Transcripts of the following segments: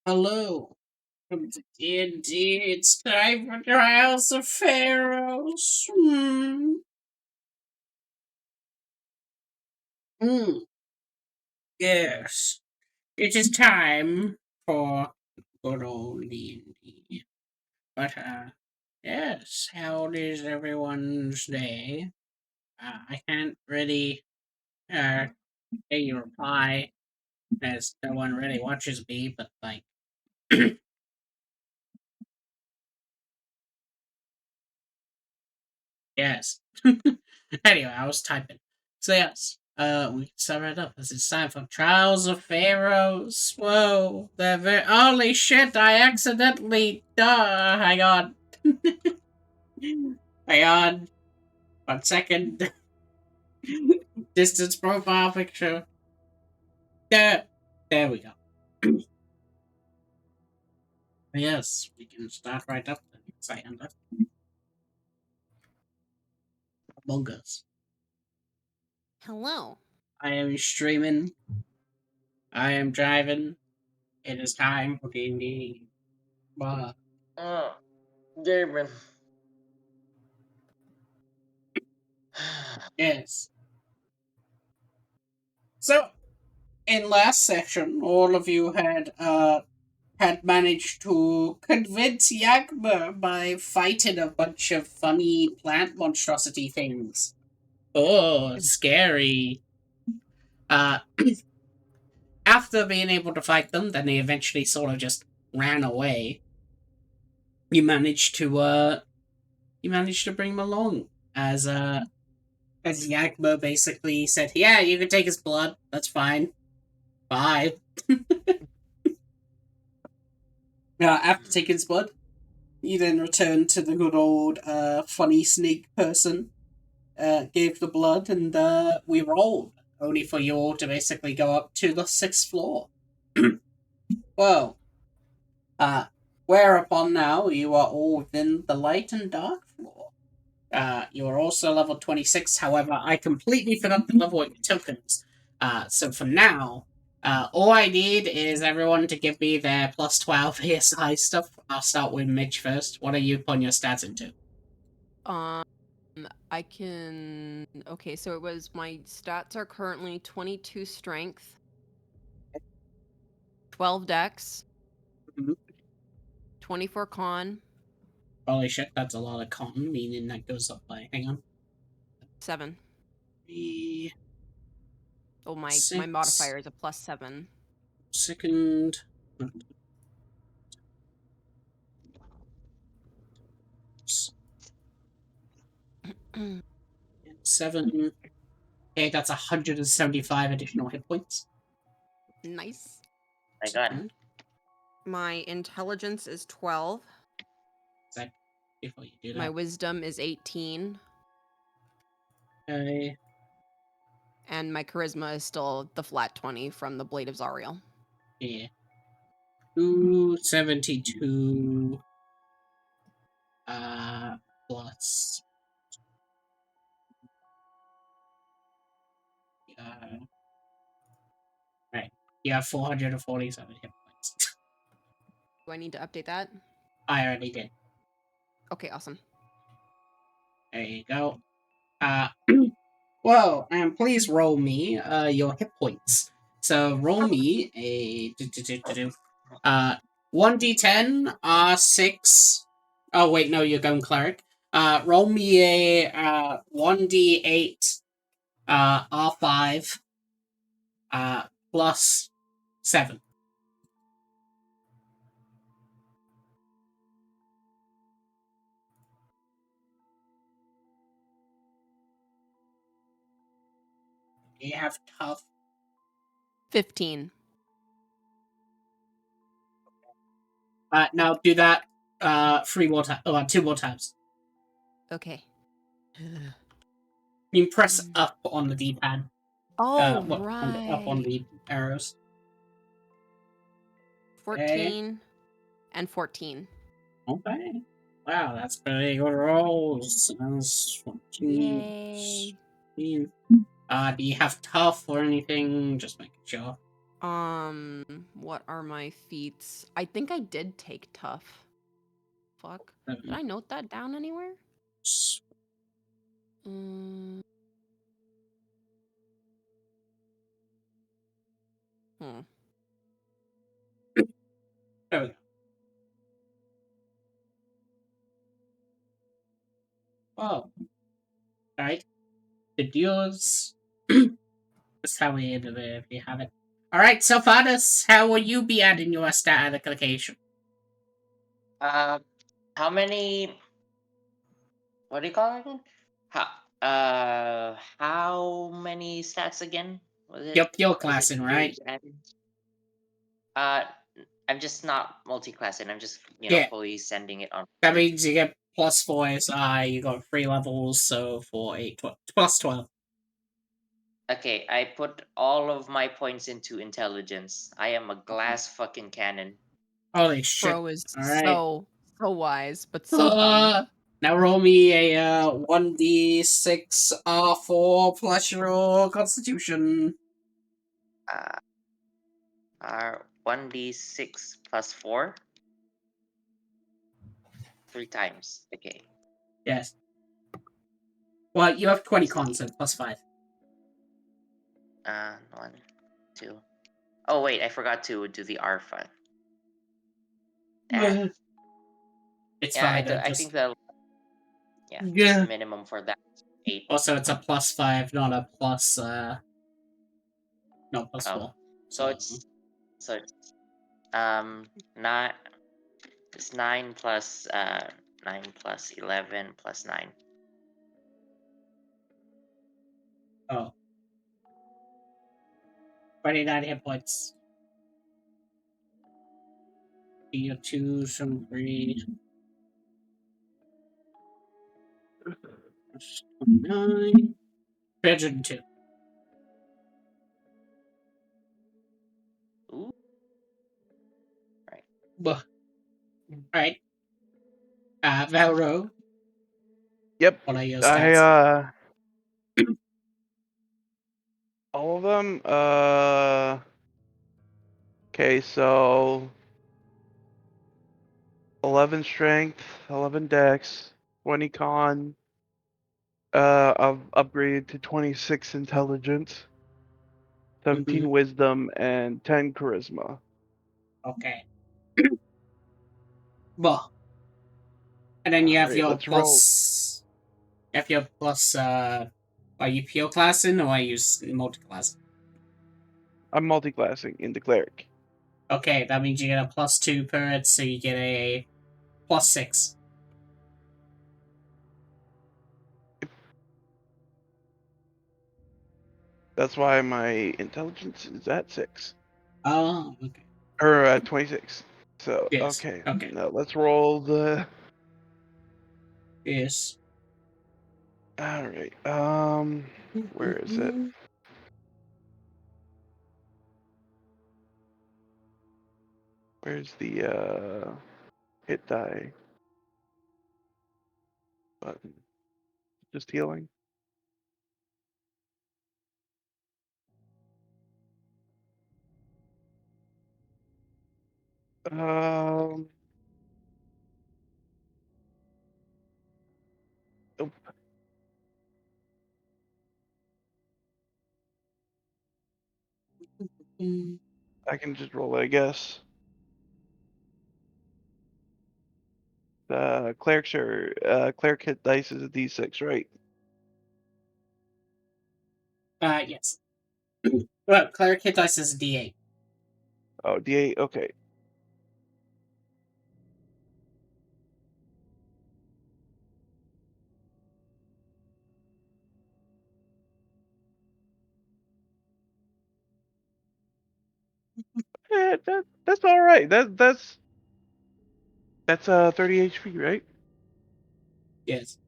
Hello. Welcome to D&D. It's time for Trials of Pharos. Mm. Yes. It is time for good old D&D. But, yes, how is everyone's day? I can't really, hear you reply, as no one really watches me, but, like, yes. Anyway, I was typing. So yes, we can start right up. This is time for Trials of Pharaohs. Whoa, they're very. Holy shit! I accidentally. Hang on. Hang on. 1 second. Distance profile picture. There. There we go. Yes, we can start right up. Then. I end up Among Us. Hello. I am streaming. I am driving. It is time for D&D. Blah. Oh, Gaben. Yes. So, in last session, all of you had managed to convince Yagma by fighting a bunch of funny plant monstrosity things. Oh, scary. Uh, after being able to fight them, then they eventually sort of just ran away. You managed to bring them along as Yagma basically said, "Yeah, you can take his blood. That's fine. Bye." After taking his blood, you then return to the good old funny snake person, gave the blood, and we rolled, only for you all to basically go up to the 6th floor. Well, uh, whereupon now you are all within the light and dark floor. You are also level 26, however, I completely forgot to level your tokens. So for now, all I need is everyone to give me their plus 12 ASI stuff. I'll start with Midge first. What are you putting your stats into? Um, I can. Okay, so it was my stats are currently 22 strength, 12 dex, Mhm. 24 con, Holy shit, that's a lot of con, meaning that goes up by, hang on, 7. 3, Oh, my 6, modifier is a plus 7. second, 7. Okay, that's 175 additional hit points. Nice. My God. Second, My intelligence is 12. sec, before you do My that. wisdom is 18. Okay, And my charisma is still the flat 20 from the Blade of Zariel. yeah. 272 plus right. You have 447 hit points. Do I need to update that? I already did. Okay, awesome. There you go. Well, and please roll me your hit points. So roll me a 1d10 R6. Oh wait, no, you're going cleric. Roll me a 1d8 R5 plus 7. You have tough. 15. Now do that 2 more times. Okay. You can press up on the D-pad. Oh, Up on right. the arrows. 14 and 14. Okay. Wow, that's pretty good rolls. That's 14. Yay. 15. Do you have tough or anything? Just making sure. What are my feats? I think I did take tough. Fuck. Did I note that down anywhere? Mm. Hmm. There we go. Oh. Alright. The duels. That's how we ended it if you have it. Alright, so Fathers, how will you be adding your stat allocation? How many? What do you call it again? How many stats again? Was Your it? pure Was it classing, right? yours? Uh, I'm just not multi-classing. I'm just Yeah. fully sending it on. That means you get +4 SI, you got 3 levels, so for 8, plus 12. Okay, I put all of my points into intelligence. I am a glass fucking cannon. Holy shit. Bro is Alright. so wise, but so dumb. Now roll me a 1d6 R4 plus your constitution. Are 1d6 plus 4? 3 times. Okay. Yes. Well, you have 20 Let's see. cons, so plus 5. 1, 2. Oh wait, I forgot to do the R5. Ah. It's Yeah, fine, I think the Yeah. minimum for that 8. Also, it's a plus 5, not a plus, no, plus Oh, 4. so it's 9. It's 9 plus 9 plus 11 plus 9. Oh. 29 hit points. You 2, some 3. 29. 302. Ooh. Right. Alright. Valro, Yep. what are your I stats? all of them. Okay, so 11 strength, 11 dex, 20 con. I've upgraded to 26 intelligence, 17 Mhm. wisdom, and 10 charisma. Okay. Well, and then you have Alright, your let's roll. plus. You have your plus. Are you pure classing or are you multi classing? I'm multi-classing into cleric. Okay, that means you get a +2 per it, so you get a +6. That's why my intelligence is at 6. Oh, okay. Or 26. So, Yes. okay. Okay. Now let's roll the. Yes. Alright. Where is it? Where's the hit die button? Just healing. Um. Nope. I can just roll it, I guess. Cleric hit dice is a D6, right? Yes. Well, cleric hit dice is a D8. Oh, D8. Okay. That's all right. That's 30 HP, right? Yes.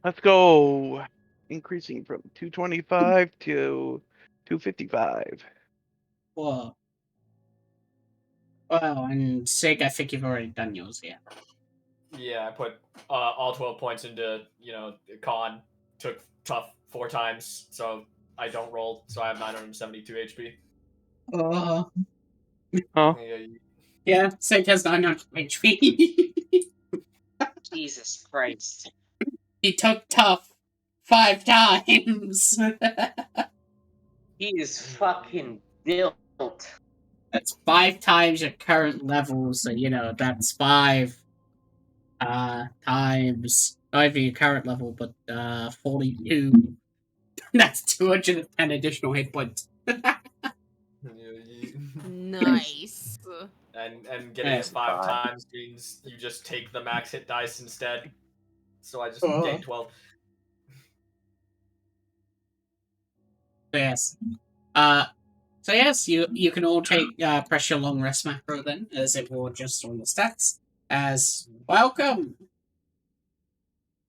Let's go. Increasing from 225 to 255. Whoa. Well, and Sig, I think you've already done yours, yeah. Yeah, I put all 12 points into con. Took tough 4 times, so I don't roll, so I have 972 HP. Uh, Huh? yeah, Sage has 900 HP. Jesus Christ. He took tough 5 times. He is fucking built. That's 5 times your current level, so that's 5 times not even your current level, but 42. That's 210 additional hit points. Nice. And getting Yes. it 5 God. times means you just take the max hit dice instead. So I just Uh-huh. gain 12. Yes. So yes, you can all take pressure long rest macro then, as it will adjust all the stats. As welcome.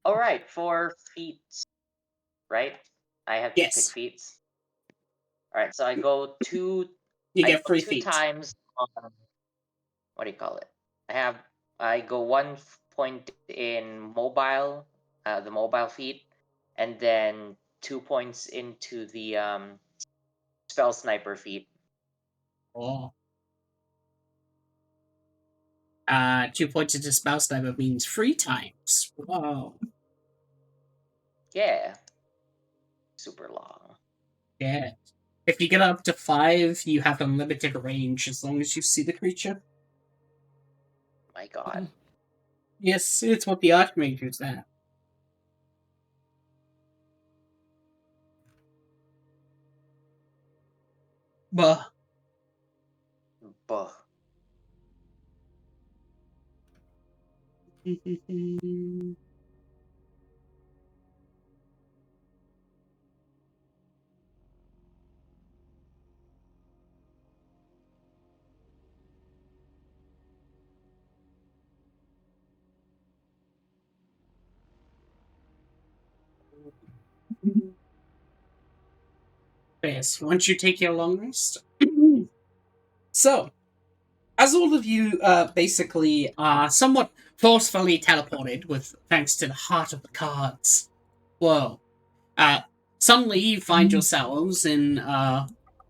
Alright, for feats, right? I have to pick Yes, feats. Alright, so I go two. you I get go 3 two feet. times on. What do you call it? I go 1 point in mobile, the mobile feat, and then 2 points into the spell sniper feat. Oh. 2 points into spell sniper means 3 times. Whoa. Yeah. Super long. Yeah. If you get up to 5, you have unlimited range as long as you see the creature. My God. Yes, it's what the Archmages have. Bah. Buh. Yes, once you take your long rest. So, as all of you basically are somewhat forcefully teleported with thanks to the heart of the cards world, uh, suddenly you find yourselves in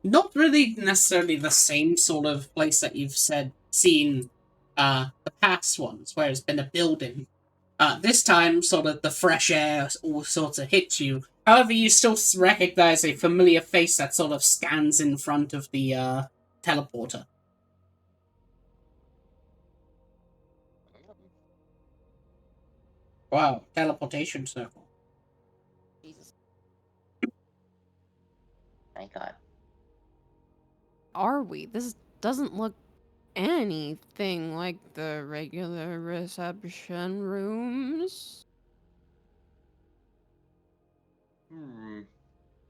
not really necessarily the same sort of place that you've seen the past ones, where it's been a building. This time, sort of the fresh air all sorts of hits you. However, you still recognize a familiar face that sort of stands in front of the teleporter. Wow, teleportation circle. Jesus. My God. Are we? This doesn't look anything like the regular reception rooms.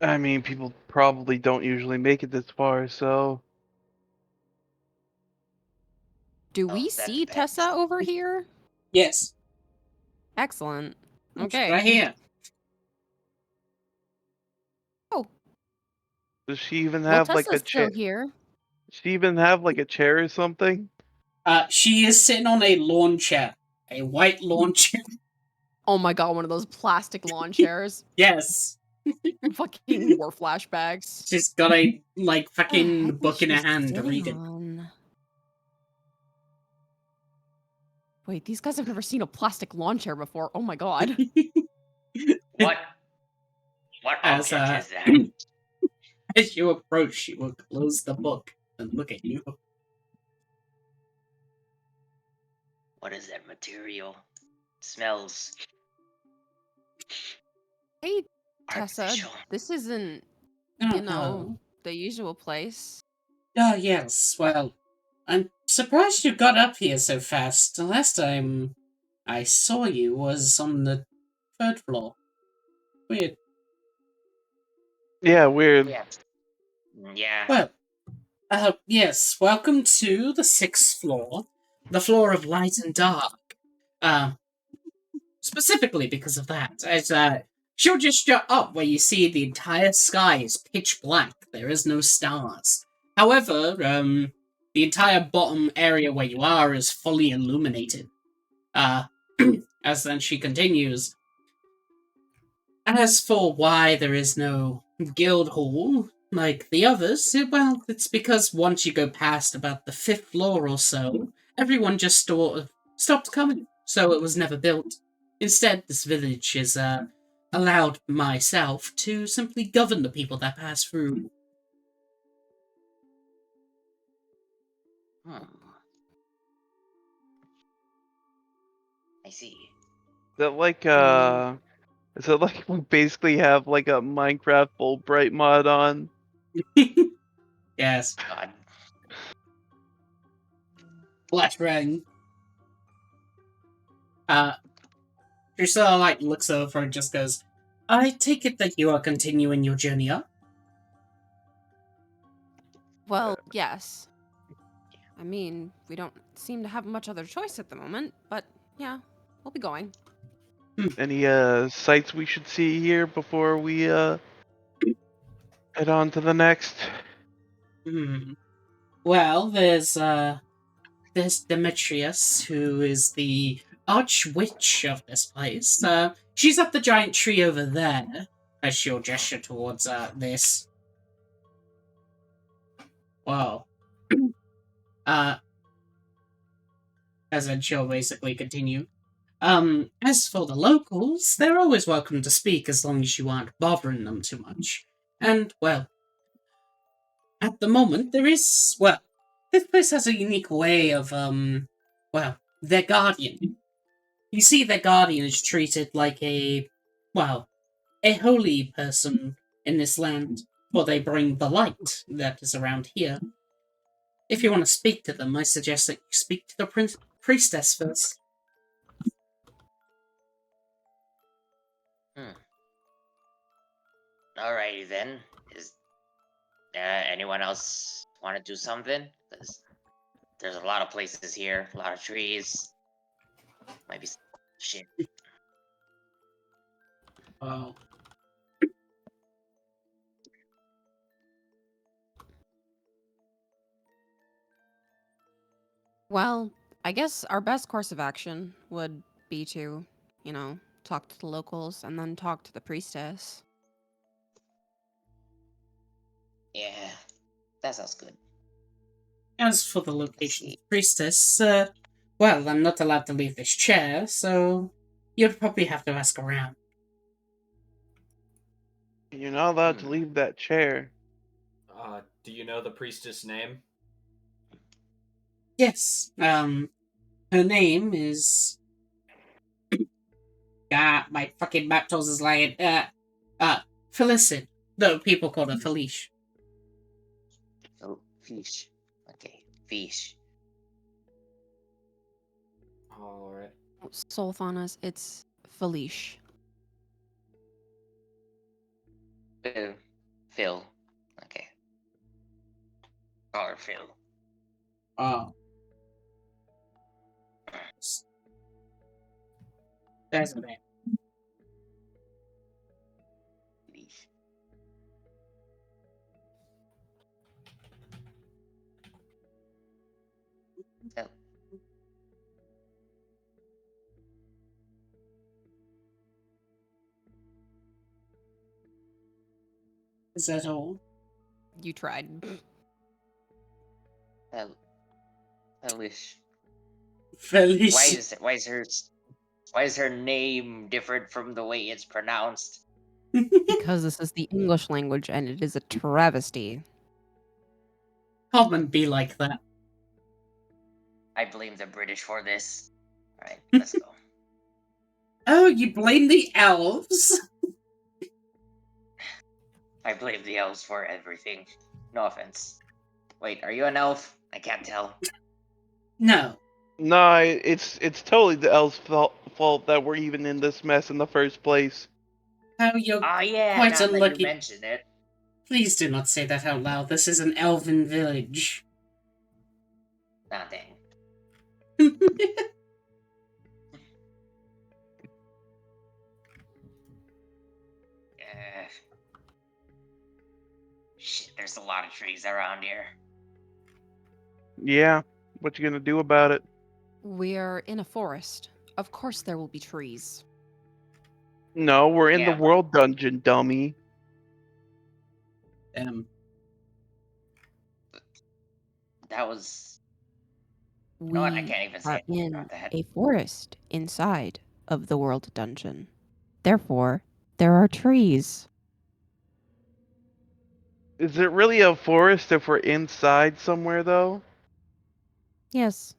I mean, people probably don't usually make it this far, so Do Oh, we that see depends. Tessa over here? Yes, Excellent. it's Okay. right here. does she even Well, have like a Tessa's still chair? here. Does she even have like a chair or something? She is sitting on a lawn chair, a white lawn chair. Oh my god, one of those plastic lawn chairs. Yes, Fucking war flashbacks. she's got a The fucking heck book is in her she hand sitting reading. on? Wait, these guys have never seen a plastic lawn chair before. Oh my god. What As object is that? as you approach, she will close the book and look at you. What is that material? Smells Hey, Tessa, artificial. this isn't, Oh, you know, the usual place. yes. Well, I'm surprised you got up here so fast. The last time I saw you was on the 3rd floor. Weird. Yeah, weird. Yeah. Yeah. Well, yes. Welcome to the 6th floor, the floor of light and dark. Specifically because of that, as she'll just shut up where you see the entire sky is pitch black. There is no stars. However, the entire bottom area where you are is fully illuminated. As then she continues. As for why there is no guild hall like the others, well, it's because once you go past about the 5th floor or so, everyone just sort of stopped coming, so it was never built. Instead, this village is allowed myself to simply govern the people that pass through. Hmm. I see. That like Hmm. is it like we basically have like a Minecraft Fulbright mod on? Yes, God. flashbang. Uh, Drusilla like looks over and just goes, "I take it that you are continuing your journey up." Well, yes. I mean, we don't seem to have much other choice at the moment, but yeah, we'll be going. Any sites we should see here before we head on to the next? Hmm. Well, there's Demetrius, who is the arch-witch of this place. She's up the giant tree over there, as she'll gesture towards this. Wow. Uh, as then she'll basically continue. As for the locals, they're always welcome to speak as long as you aren't bothering them too much. And, well, at the moment, this place has a unique way of, their guardian. You see, their guardian is treated like a holy person in this land, for they bring the light that is around here. If you want to speak to them, I suggest that you speak to the priestess first. Hmm. Alrighty then. Is anyone else want to do something? Because there's a lot of places here, a lot of trees. Might be shit. Oh. Well, I guess our best course of action would be to, talk to the locals and then talk to the priestess. Yeah, that sounds good. As for the Let's location of see. the priestess, I'm not allowed to leave this chair, so you'd probably have to ask around. You're not allowed to leave that chair. Do you know the priestess' name? Yes, her name is... my fucking map tells us lying. Felicid. Though people call her Felice. Oh, fish. Okay, fish. Alright. Solthanas, it's Felice. Phil. Okay. Or Phil. Oh. There's her name. Fish. Phil. Is that all? You tried. Phil. Philish. Felice. Why is her name different from the way it's pronounced? Because this is the English language and it is a travesty. Common be like that. I blame the British for this. Alright, let's go. Oh, you blame the elves? I blame the elves for everything. No offense. Wait, are you an elf? I can't tell. No. No, it's totally the elves' fault that we're even in this mess in the first place. How you're Oh yeah, quite now that you unlucky. mention it. Please do not say that out loud. This is an elven village. Ah, dang. Uh, shit, there's a lot of trees around here. Yeah, what you gonna do about it? We're in a forest. Of course there will be trees. No, we're in the Yeah, but world dungeon, dummy. That was. You know what? I We can't even say are anything in about that. a forest inside of the world dungeon. Therefore, there are trees. Is it really a forest if we're inside somewhere, though? Yes,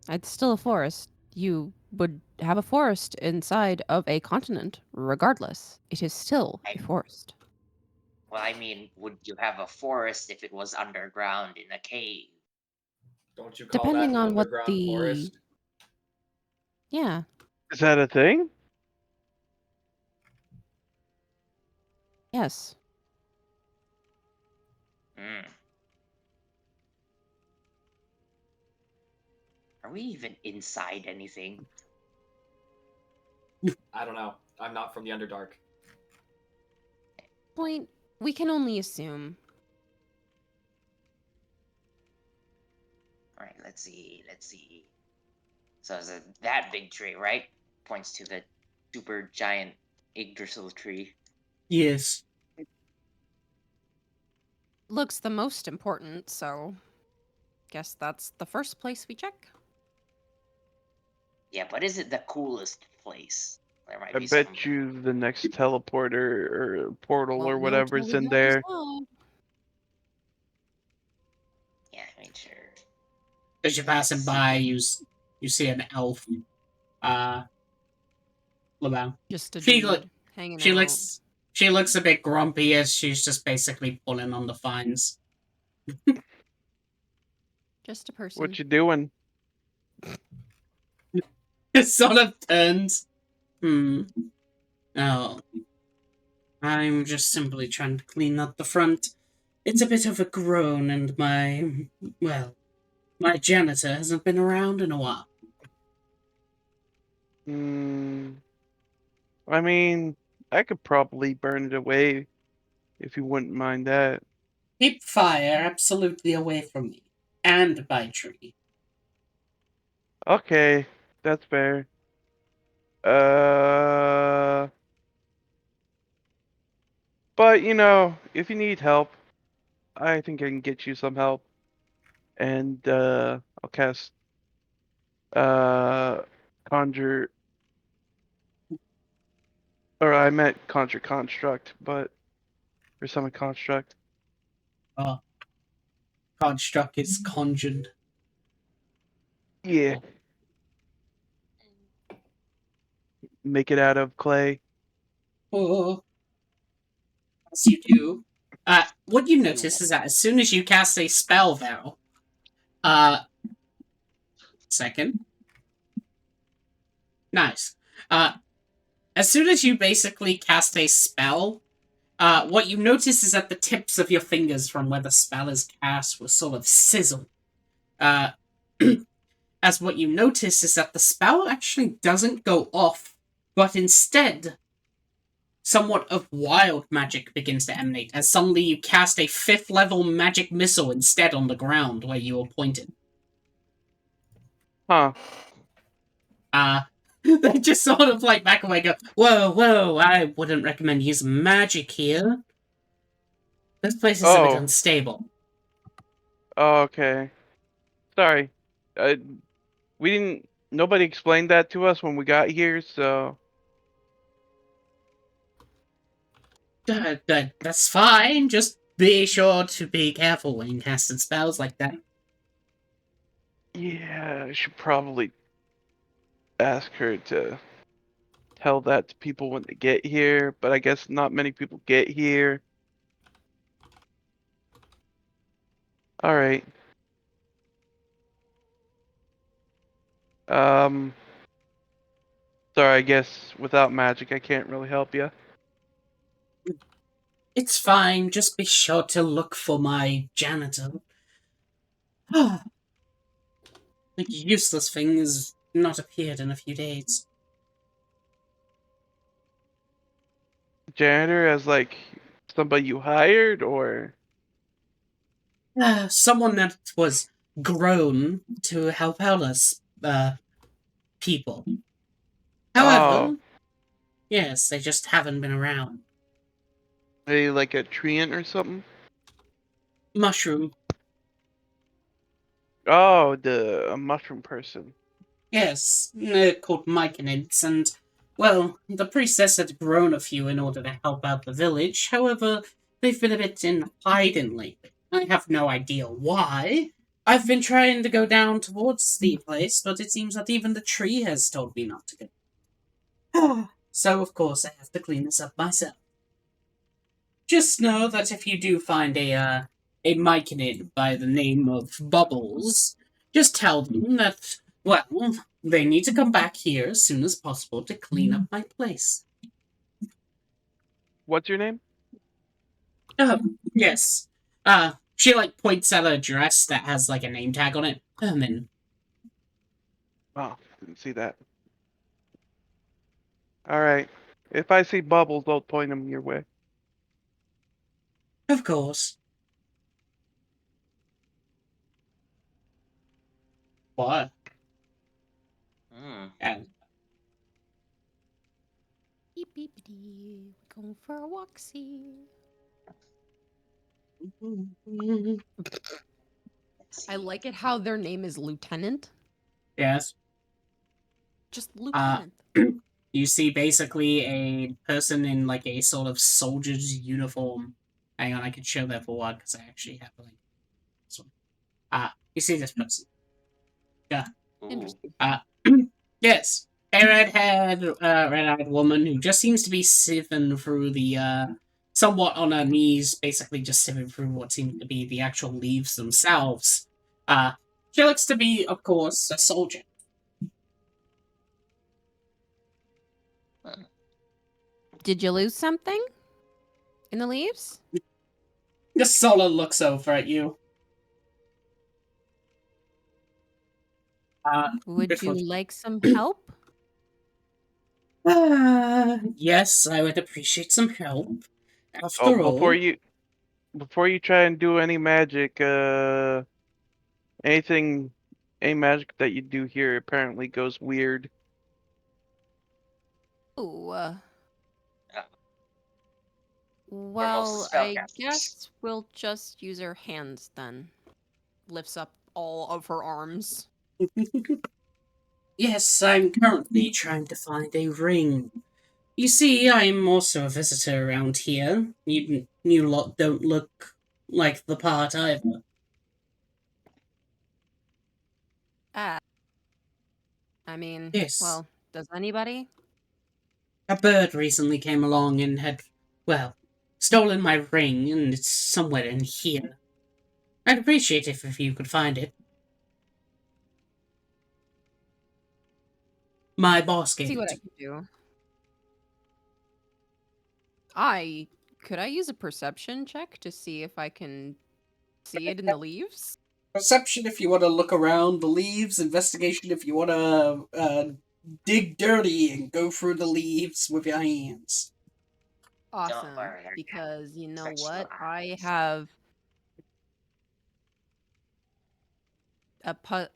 it's still a forest. You would have a forest inside of a continent, regardless. It is still a forest. Well, I mean, would you have a forest if it was underground in a cave? Don't you call that Depending an on what underground the. forest? Yeah, Is that a thing? yes. Hmm. Are we even inside anything? I don't know. I'm not from the Underdark. Point, we can only assume. All right, let's see. Let's see. So is it that big tree, right? Points to the super giant Yggdrasil tree. Yes. Looks the most important, so guess that's the first place we check. Yeah, but is it the coolest place? There might I be some. bet you the next teleporter or portal or Won't know till whatever's we in go there. inside. Yeah, I mean, sure. As you're passing Let's see. by, you see an elf. About. Just a She dude look. hanging She out. looks. She looks a bit grumpy as she's just basically pulling on the fines. Just a person. What you doing? It sort of turns. Oh. I'm just simply trying to clean up the front. It's a bit of a groan, and my janitor hasn't been around in a while. Hmm. I mean, I could probably burn it away if you wouldn't mind that. Keep fire absolutely away from me. And by tree. Okay, that's fair. Uh, but you know, if you need help, I think I can get you some help. And I'll cast uh conjure, or I meant conjure construct, but or summon construct. Oh, construct is conjured. Yeah, make it out of clay. Oh, as you do. What you notice is that as soon as you cast a spell, though, uh, second, nice. As soon as you basically cast a spell, what you notice is that the tips of your fingers from where the spell is cast will sort of sizzle. Uh, as what you notice is that the spell actually doesn't go off, but instead, somewhat of wild magic begins to emanate, as suddenly you cast a 5th level magic missile instead on the ground where you were pointed. Huh. They just sort of like back away and go, whoa, I wouldn't recommend using magic here. This place is a bit Oh. unstable. Oh, okay. Sorry. Uh, we didn't. Nobody explained that to us when we got here, so. That's fine. Just be sure to be careful when casting spells like that. Yeah, I should probably ask her to tell that to people when they get here, but I guess not many people get here. Alright. Um, sorry, I guess without magic I can't really help you. It's fine. Just be sure to look for my janitor. The useless thing has not appeared in a few days. Janitor as like somebody you hired, or? Someone that was grown to help out us, people. Oh, However, yes, they just haven't been around. maybe like a treant or something? mushroom. Oh, the mushroom person. Yes, called myconids, and, well, the priestess had grown a few in order to help out the village. However, they've been a bit in hiding lately. I have no idea why. I've been trying to go down towards the place, but it seems that even the tree has told me not to go. So, of course, I have to clean this up myself. Just know that if you do find a myconid by the name of Bubbles, just tell them that, well, they need to come back here as soon as possible to clean up my place. What's your name? Yes. She points at a dress that has a name tag on it. And then, Oh, didn't see that. All right. If I see Bubbles, I'll point them your way. of course. What? Hmm. And Beep beep dee. Going for a walksy. Let's I see. like it how their name is Lieutenant. yes. Just Uh, Lieutenant. you see basically a person in a sort of soldier's uniform. Hang on, I can show that for one because I actually have this one. You see this person? Yeah. Ooh. Interesting. Yes. A red-eyed woman who just seems to be sieving through somewhat on her knees, basically just sieving through what seem to be the actual leaves themselves. She looks to be, of course, a soldier. Did you lose something in the leaves? The Sola looks over at you. Would before- you like some help? Yes, I would appreciate some help. Oh, After all, before you try and do any magic, anything, any magic that you do here apparently goes weird. Ooh. Uh, Well, I spellcasters. guess we'll just use her hands then. Lifts up all of her arms. yes, I'm currently trying to find a ring. You see, I'm also a visitor around here. You lot don't look like the part either. Ah. I mean, Yes. well, does anybody? A bird recently came along and had, well, stolen my ring, and it's somewhere in here. I'd appreciate it if you could find it. My boss gave See it what to I me. can do. Could I use a perception check to see if I can see it in the leaves? Perception if you want to look around the leaves, investigation if you want to dig dirty and go through the leaves with your hands. Awesome. worry, I Because you know professional what? I eyes. have a Plus,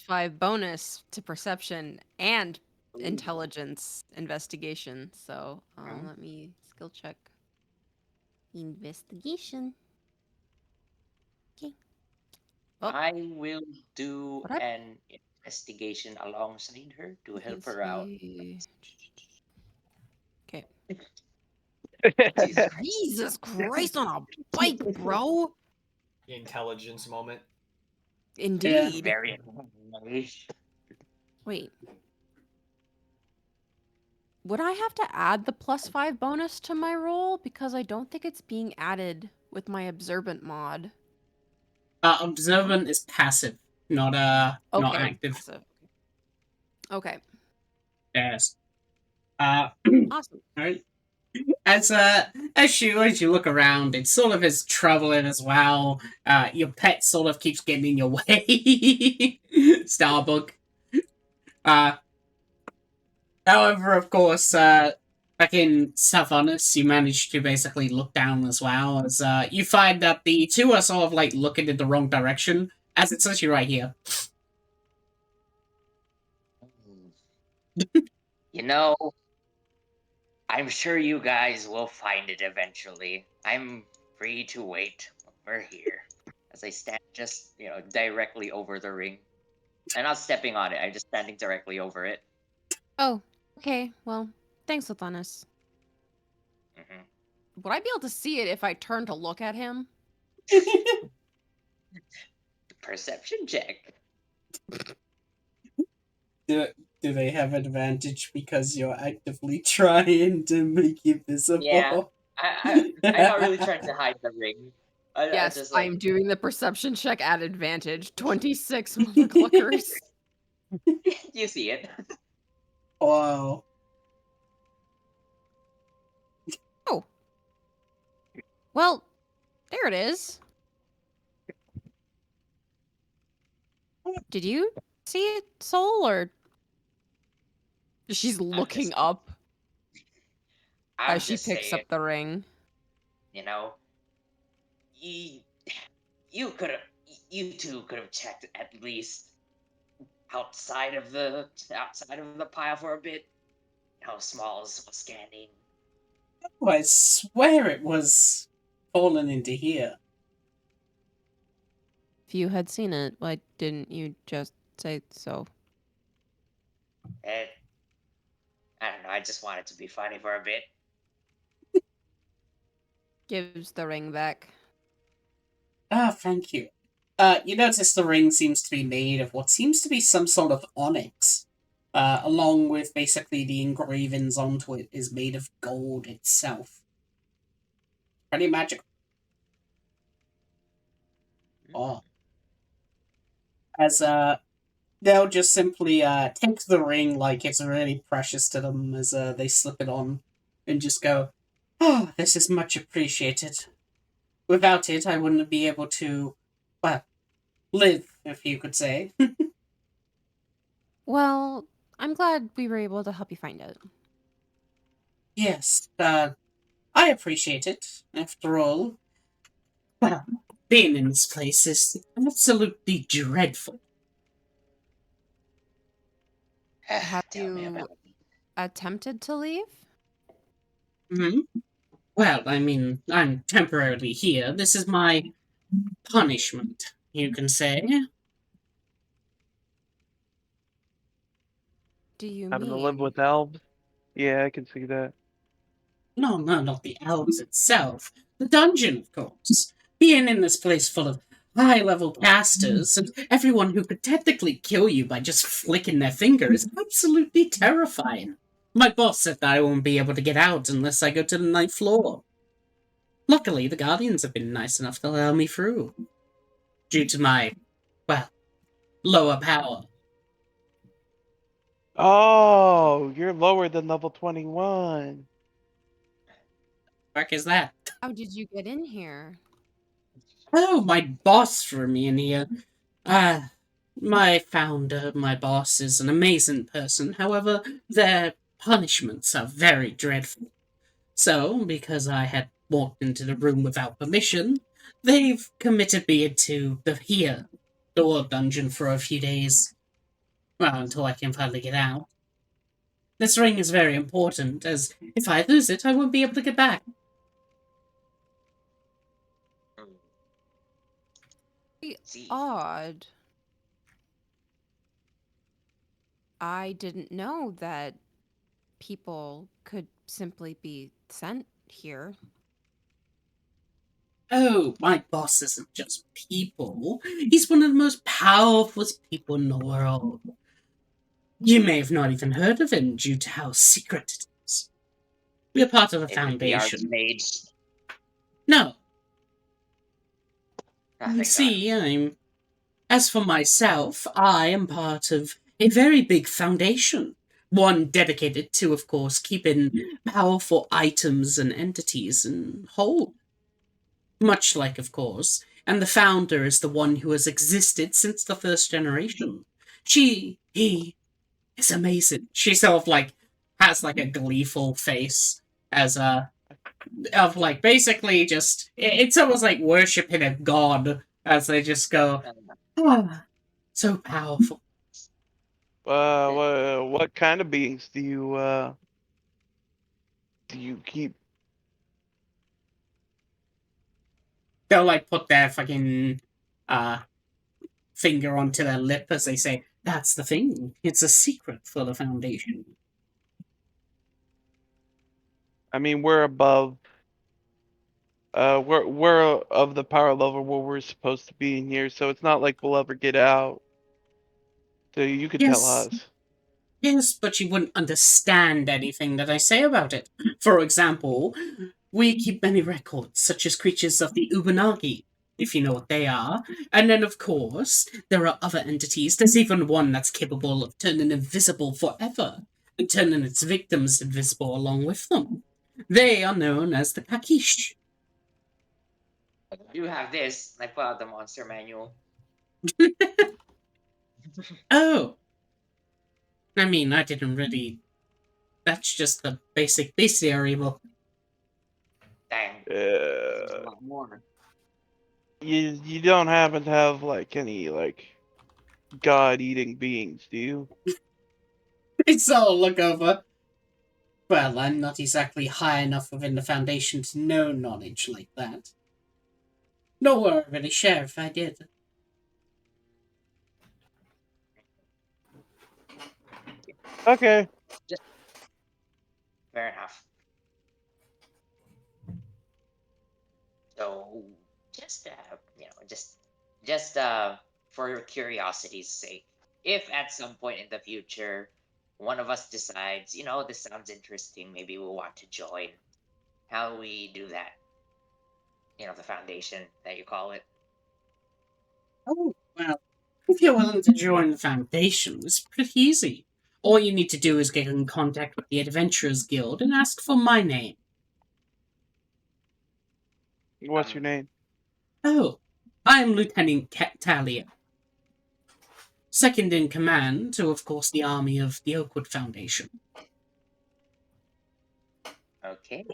+5 bonus to perception and ooh. intelligence investigation. So Mhm. let me skill check. Investigation. Okay. Oh, I will do what up? an investigation alongside her to help Let's her out. see. Okay. Jesus Christ. Jesus Christ on a bike, bro. Intelligence moment. Indeed. Very Wait. Would I have to add the +5 bonus to my roll? Because I don't think it's being added with my observant mod. Observant is passive, not not Okay. active. Passive. Okay. Yes. Awesome. Alright. As you look around, it sort of is troubling as well. Your pet sort of keeps getting in your way. Starbuck. Uh, However, of course, back in Savannus, you manage to basically look down as well, as you find that the two are sort of looking in the wrong direction, as it's actually right here. You know, I'm sure you guys will find it eventually. I'm free to wait. we're here. As I stand just, directly over the ring. I'm not stepping on it, I'm just standing directly over it. Oh, okay. Well, thanks, Lathanis. hmm Would I be able to see it if I turned to look at him? Perception check. do, do they have advantage because you're actively trying to make it Yeah. visible? I'm not really trying to hide the ring. I Yes, just I'm doing the perception check at advantage. 26 mothergluckers. you see it. Wow. Oh. Well, there it is. Did you see it, Soul, or she's looking just- up I'm as she just picks saying, up the ring? you know, you you two could have checked at least outside of the pile for a bit. How Smalls was scanning. Oh, I swear it was fallen into here. If you had seen it, why didn't you just say so? And I don't know, I just wanted to be funny for a bit. Gives the ring back. Ah, thank you. You notice the ring seems to be made of what seems to be some sort of onyx. Along with basically the engravings onto it is made of gold itself. Pretty magical. Oh. As they'll just simply take the ring like it's really precious to them as they slip it on and just go, "Oh, this is much appreciated. Without it, I wouldn't be able to, well, live, if you could say." Well, I'm glad we were able to help you find it. Yes, I appreciate it. After all, well, being in this place is absolutely dreadful. Have Tell me about you attempted to leave? Hmm? Well, I mean, I'm temporarily here. This is my punishment, you can say. Do you Having to live mean with elves? Yeah, I can see that. No, no, not the elves itself. The dungeon, of course. Being in this place full of high-level casters and everyone who could technically kill you by just flicking their finger is absolutely terrifying. My boss said that I won't be able to get out unless I go to the ninth floor. Luckily, the Guardians have been nice enough to allow me through. Due to my, well, lower power. Oh, you're lower than level 21. Fuck is that? how did you get in here? Oh, my boss threw me in here. Ah, my founder, my boss, is an amazing person. However, their punishments are very dreadful. So, because I had walked into the room without permission, they've committed me into the world dungeon for a few days. Well, until I can finally get out. This ring is very important, as if I lose it, I won't be able to get back. See, Odd. I didn't know that people could simply be sent here. Oh, my boss isn't just people. He's one of the most powerful people in the world. You may have not even heard of him due to how secret it is. We are part of a is it the foundation. Archmage? No, Ah, you thank God. see, as for myself, I am part of a very big foundation. One dedicated to, of course, keeping powerful items and entities in hold. Much like, of course, and the founder is the one who has existed since the first generation. He is amazing. She sort of like has like a gleeful face as a of like basically just it's almost like worshiping a god as they just go, "Ah, so powerful." What kind of beings do you keep? They'll like put their fucking finger onto their lip as they say, "That's the thing. It's a secret for the Foundation." I mean, we're above. We're of the power level where we're supposed to be in here, so it's not like we'll ever get out. So you could tell Yes, us. yes, but you wouldn't understand anything that I say about it. For example, we keep many records, such as creatures of the Ubanagi, if you know what they are. And then, of course, there are other entities. There's even one that's capable of turning invisible forever and turning its victims invisible along with them. They are known as the Kakish. You have this. I pull out the monster manual. Oh, I mean, I didn't really. That's just the basic bestiary book. Dang, there's a Uh, lot more. you don't happen to have like any like god-eating beings, do you? It's all look over. Well, I'm not exactly high enough within the Foundation to know knowledge like that. Nor would I really share if I did. Okay. Just fair enough. So just just for curiosity's sake, if at some point in the future one of us decides, this sounds interesting, maybe we'll want to join. How do we do that? The foundation that you call it. Oh, well, if you're willing to join the Foundation, it's pretty easy. All you need to do is get in contact with the Adventurers Guild and ask for my name. What's Um, your name? Oh, I'm Lieutenant Talia, second in command to, of course, the army of the Oakwood Foundation. okay.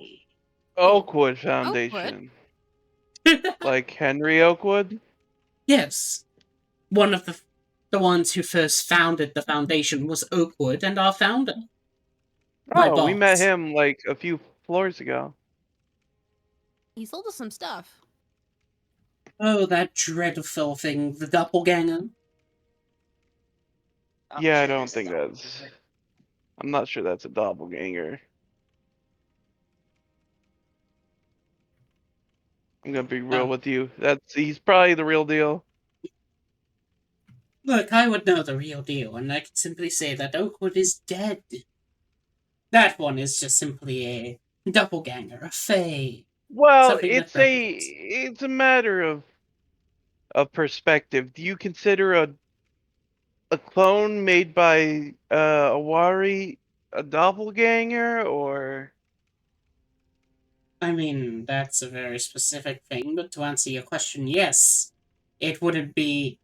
Oakwood Oakwood? Foundation. Like Henry Oakwood? Yes, one of the ones who first founded the Foundation was Oakwood and our founder, my Oh, we met boss. him like a few floors ago. He sold us some stuff. Oh, that dreadful thing, the doppelganger. I'm Yeah, I sure don't there's a think that's. doppelganger. I'm not sure that's a doppelganger. I'm gonna be real Oh, with you. He's probably the real deal. look, I would know the real deal, and I could simply say that Oakwood is dead. That one is just simply a doppelganger, a fae, Well, something that replicates. it's a matter of perspective. Do you consider a clone made by a Wari a doppelganger, or I mean, that's a very specific thing, but to answer your question, yes, it wouldn't be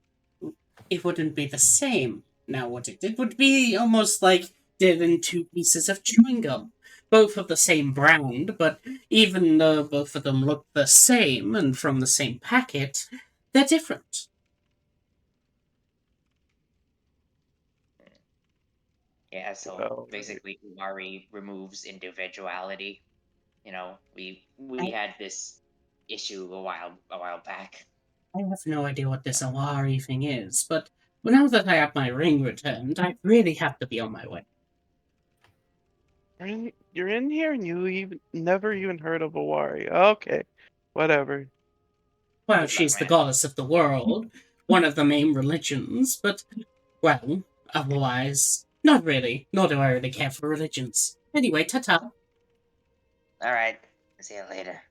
it wouldn't be the same. Now, would it? It would be almost like dipping two pieces of chewing gum, both of the same brand, but even though both of them look the same and from the same packet, they're different. Yeah, so well, basically Umari removes individuality. We I, had this issue a while back. I have no idea what this Awari thing is, but now that I have my ring returned, I really have to be on my way. you're in here and you even never even heard of a Wari? Okay, whatever. Well, Good luck, she's the man. goddess of the world, one of the main religions, but, well, otherwise, not really. Nor do I really care for religions. Anyway, ta-ta. All right. See you later.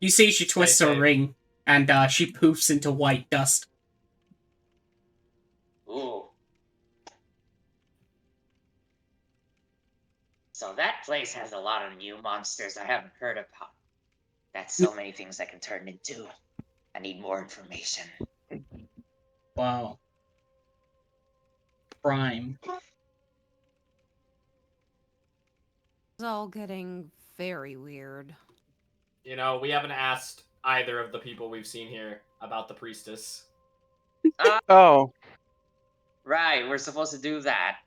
You see she Stay twists her safe. ring, and she poofs into white dust. Ooh. So that place has a lot of new monsters I haven't heard about. That's so many things I can turn into. I need more information. Wow. Prime. It's all getting very weird. We haven't asked either of the people we've seen here about the priestess. Oh, Right, we're supposed to do that.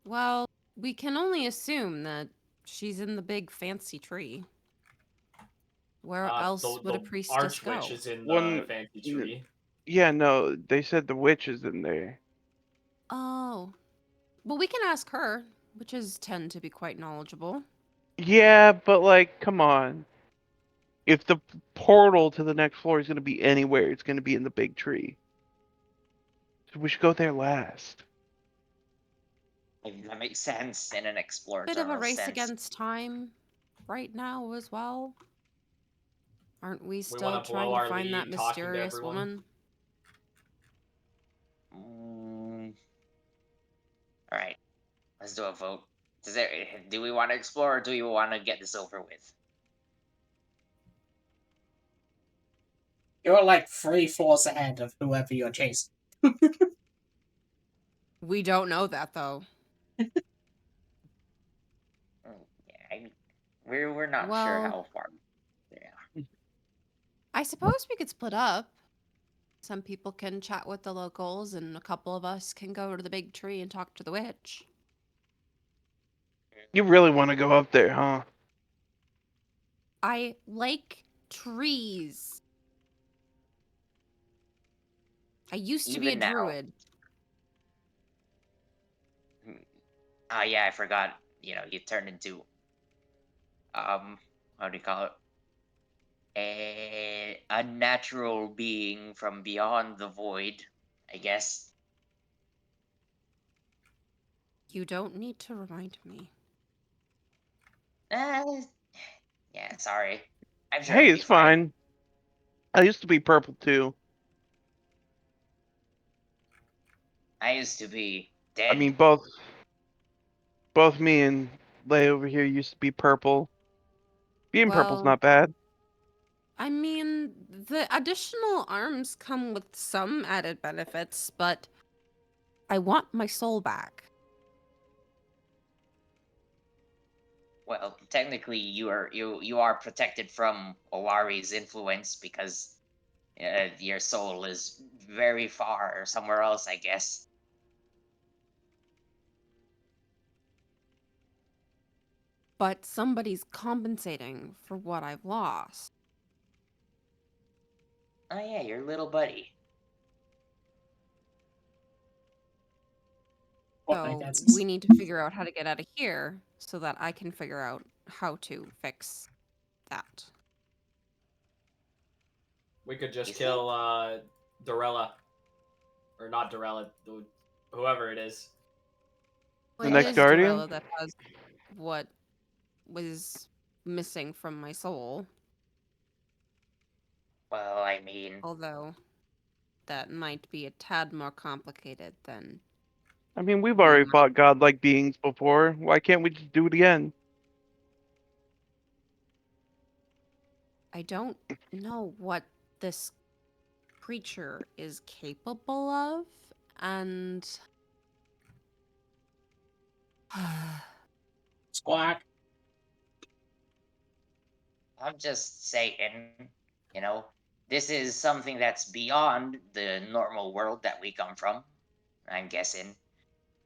Well, we can only assume that she's in the big fancy tree. Where else would a The priestess go? archwitch is in the One- fancy n- tree. Yeah, no, they said the witch is in there. Oh. Well, we can ask her. Witches tend to be quite knowledgeable. Yeah, but like, come on. If the portal to the next floor is going to be anywhere, it's going to be in the big tree. So we should go there last. That makes sense in an Bit of a exploratory race sense. against time right now as well. Aren't we We still want to trying blow to our find that lead talking to mysterious everyone. woman? All right, let's do a vote. Do we want to explore or do we want to get this over with? You're like 3 floors ahead of whoever you're chasing. We don't know that though. Yeah, we're not sure Well- how far. Yeah. I suppose we could split up. Some people can chat with the locals, and a couple of us can go to the big tree and talk to the witch. You really want to go up there, huh? I like trees. I used to be a Even now. druid. Oh yeah, I forgot. You turned into how do you call it? A unnatural being from beyond the void, I guess. You don't need to remind me. Yeah, sorry. I'm sure Hey, it'll be it's fine. I used to be purple too. I used to be I dead. mean, both me and Lay over here used to be purple. Being purple's Well, not bad. I mean, the additional arms come with some added benefits, but I want my soul back. Well, technically, you are protected from Owari's influence because your soul is very far somewhere else, I guess. But somebody's compensating for what I've lost. Oh yeah, your little buddy. What my So guess we is. need to figure out how to get out of here so that I can figure out how to fix that. We could just You kill Dorella. Or not Dorella, whoever it is. The It next is guardian? Dorella that has what was missing from my soul, Well, I mean, although that might be a tad more complicated than I mean, we've we already might. fought godlike beings before. Why can't we just do it again? I don't know what this creature is capable of, and Squawk. I'm just saying, you know, this is something that's beyond the normal world that we come from, I'm guessing.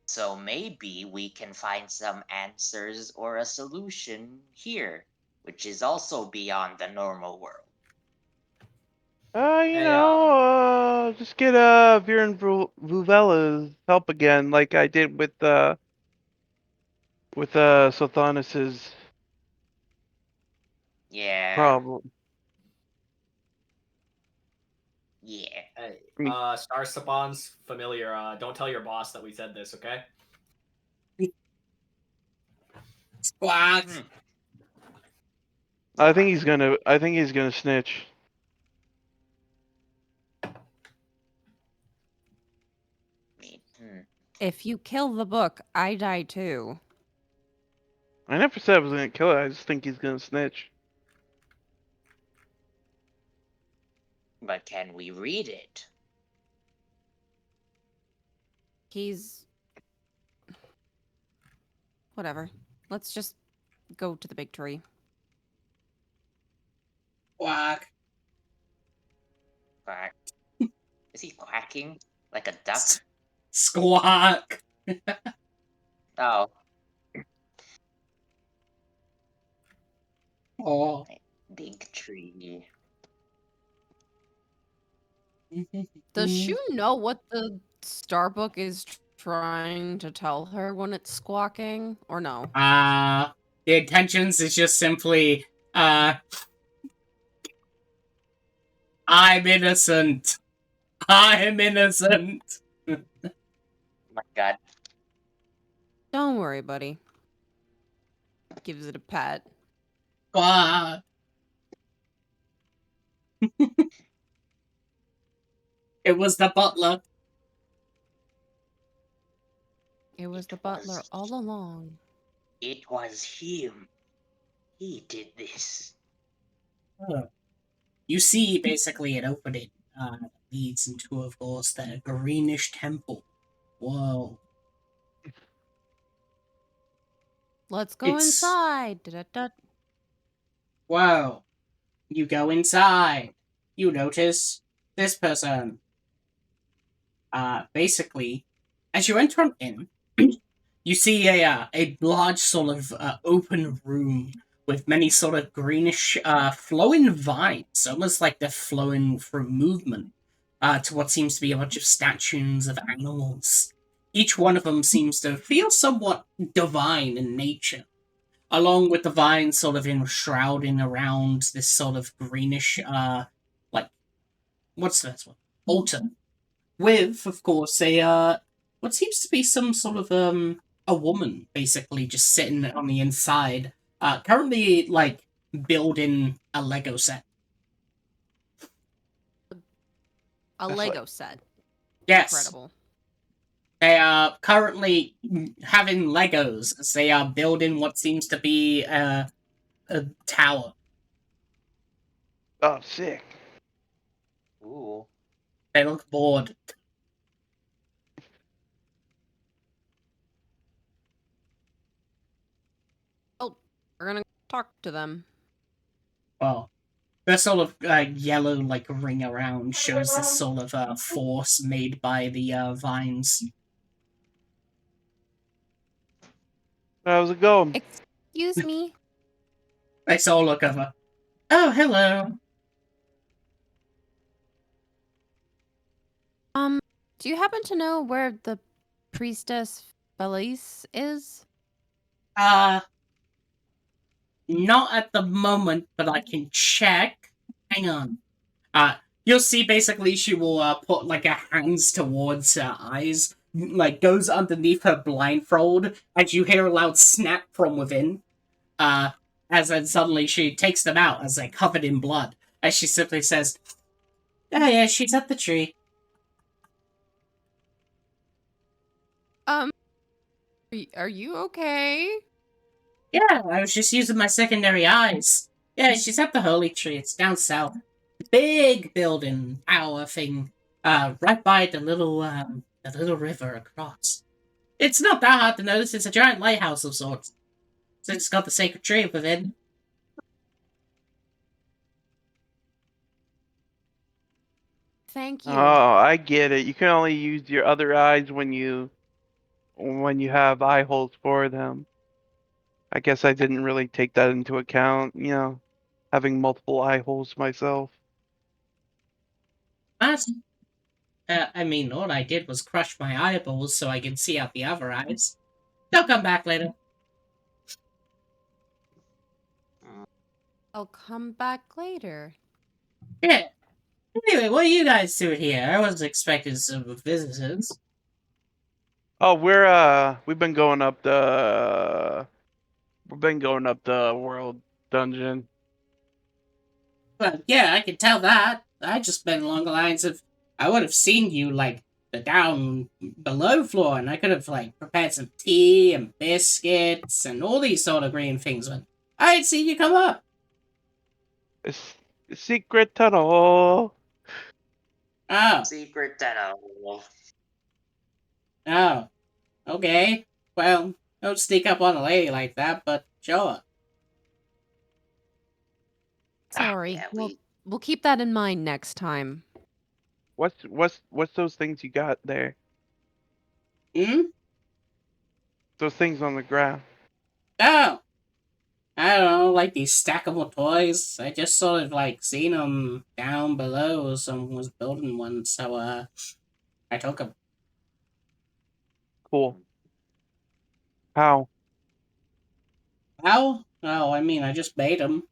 So maybe we can find some answers or a solution here, which is also beyond the normal world. Hey, Just get Viren Vuvella's help again, like I did with Sothonis's Yeah, problem. yeah. Hey, I mean- Star Saban's familiar. Don't tell your boss that we said this, okay? Squawk. Hmm. I think he's gonna snitch. Hmm. if you kill the book, I die too. I never said I was gonna kill it. I just think he's gonna snitch. But can we read it? He's whatever. Let's just go to the big tree. Squawk. Quack. Is he quacking like a duck? Squawk. Oh, Oh. Big tree. Does she know what the Starbook is trying to tell her when it's squawking, or no? The intentions is just simply, I'm innocent. I'm innocent. My God. Don't worry, buddy. Gives it a pat. Ah. It was the butler. It was It the butler was- all along. It was him. He did this. You see, basically, an opening leads into, of course, the greenish temple. Whoa. Let's go It's- inside. Da-da-da. Whoa. You go inside. You notice this person. Basically, as you enter in, you see a large sort of open room with many sort of greenish flowing vines, almost like they're flowing through movement, to what seems to be a bunch of statues of animals. Each one of them seems to feel somewhat divine in nature, along with the vines sort of enshrouding around this sort of greenish, like, what's that one? Altar. With, of course, what seems to be some sort of, a woman, basically, just sitting on the inside, currently, like, building a Lego set. A That's Lego set. Yes. Incredible. They are currently having Legos as they are building what seems to be a tower. Oh, sick. Ooh. They look bored. Oh, we're gonna talk to them. Well, the sort of yellow like ring around shows this sort of force made by the vines. How's it going? Excuse me. They sort of look over. Oh, hello. Do you happen to know where the priestess Felice is? Uh, not at the moment, but I can check. Hang on. You'll see basically she will put like her hands towards her eyes, like goes underneath her blindfold, and you hear a loud snap from within. As then suddenly she takes them out as they're covered in blood, as she simply says, "Oh yeah, she's at the tree." Are you okay? Yeah, I was just using my secondary eyes. Yeah, she's at the holy tree. It's down south. Big building, tower thing. Right by the little river across. It's not that hard to notice. It's a giant lighthouse of sorts. So it's got the sacred tree within. Thank you. Oh, I get it. You can only use your other eyes when you have eye holes for them. I guess I didn't really take that into account, having multiple eye holes myself. What? I mean, all I did was crush my eyeballs so I can see out the other eyes. They'll come back later. I'll come back later. Yeah. Anyway, what are you guys doing here? I wasn't expecting some visitors. Oh, we've been going up the world dungeon. Well, yeah, I can tell that. I just been along the lines of I would have seen you like the down below floor, and I could have like prepared some tea and biscuits and all these sort of green things. But I had seen you come up. It's a secret tunnel. Oh, Secret tunnel. oh, okay. Well, don't sneak up on a lady like that, but sure. Sorry. Yeah, We'll keep that in mind next time. What's those things you got there? Hmm. Those things on the ground. Oh, I don't know, like these stackable toys. I just sort of like seen them down below. Someone was building one, so I took them. Cool. How? How? Oh, I mean, I just made them.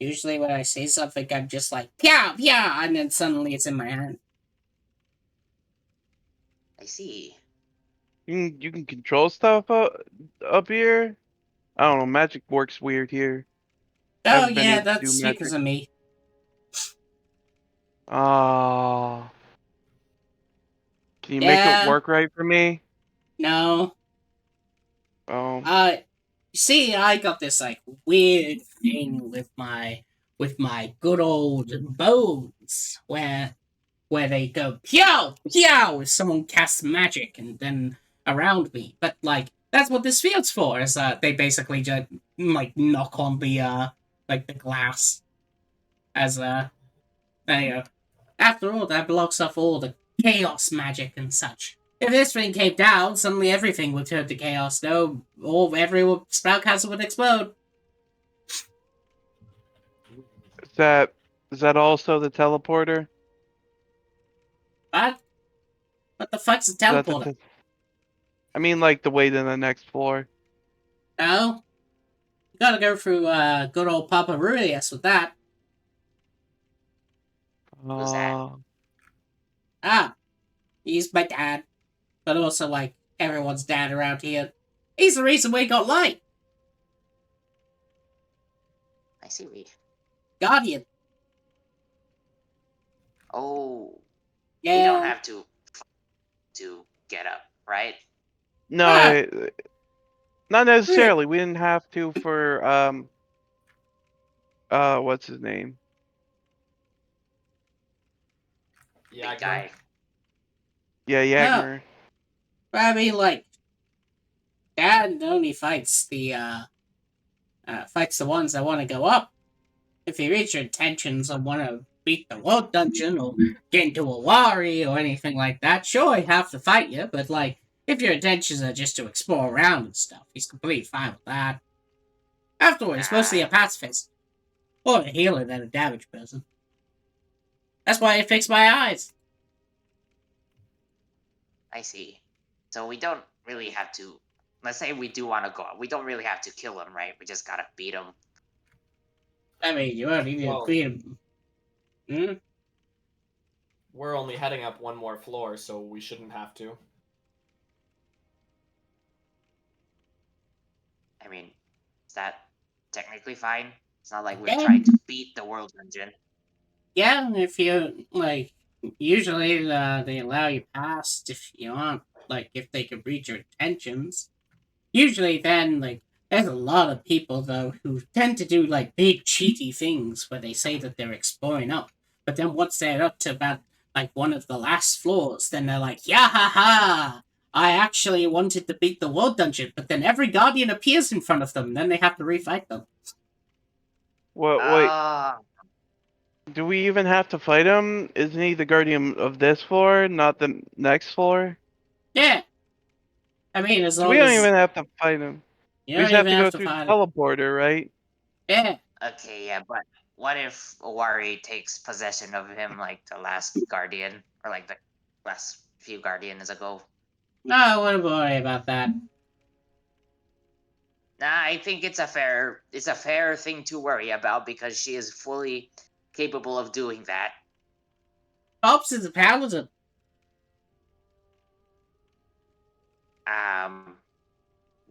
Usually, when I say something, I'm just like "Pya pya," and then suddenly it's in my hand. I see. You can control stuff up here. I don't know. Magic works weird here. I Oh haven't been yeah, able to do that's because magic. of me. Ah, can you make it Yeah, work right for me? no. Oh, You see, I got this like weird thing with my good old bones, where they go pew pew if someone casts magic and then around me. But like that's what this field's for. Is they basically just like knock on the like the glass as they after all that blocks off all the chaos magic and such. If this thing came down, suddenly everything would turn to chaos. No, all every spell castle would explode. is that is that also the teleporter? What? What the fuck's a Is that the? teleporter? I mean, like the way to the next floor. No, you gotta go through good old Papa Ruius with that. Who's that? Ah, he's my dad, but also like everyone's dad around here. He's the reason we got light. I see. Guardian. Oh, we don't Yeah. have to get up, right? No, Ah, not really? necessarily. We didn't have to for what's his name? Big Yagmer. guy. Yeah, No. Yagmer. I mean, like, dad only fights the ones that want to go up. If you reach your intentions and want to beat the world dungeon or get into a lorry or anything like that, sure, he'd have to fight you, but like, if your intentions are just to explore around and stuff, he's completely fine with that. After all, he's mostly a Ah, pacifist. More of a healer than a damaged person. That's why he fixed my eyes. I see. So we don't really have to. Let's say we do want to go up. We don't really have to kill him, right? We just gotta beat him. I mean, you only need to Well, beat him. Hmm? we're only heading up one more floor, so we shouldn't have to. I mean, is that technically fine? It's not like we're Yeah, trying to beat the world dungeon. yeah, if you, like, usually they allow you past if you want, like, if they can reach your intentions. Usually then, like, there's a lot of people, though, who tend to do, like, big cheaty things where they say that they're exploring up. But then once they're up to about, like, one of the last floors, then they're like, yeah, ha, ha! I actually wanted to beat the world dungeon, but then every guardian appears in front of them, then they have to refight them. What? Wait. Ah, Do we even have to fight him? Isn't he the guardian of this floor, not the next floor? Yeah, I mean, as So we long don't as even have to fight him. you We don't just have even to have go to through the fight them. teleporter, right? Yeah, okay, yeah, but what if Owari takes possession of him like the last guardian, or like the last few guardians ago? no, I wouldn't worry about that. Nah, I think it's a fair thing to worry about because she is fully capable of doing that. Pops is a paladin. Um,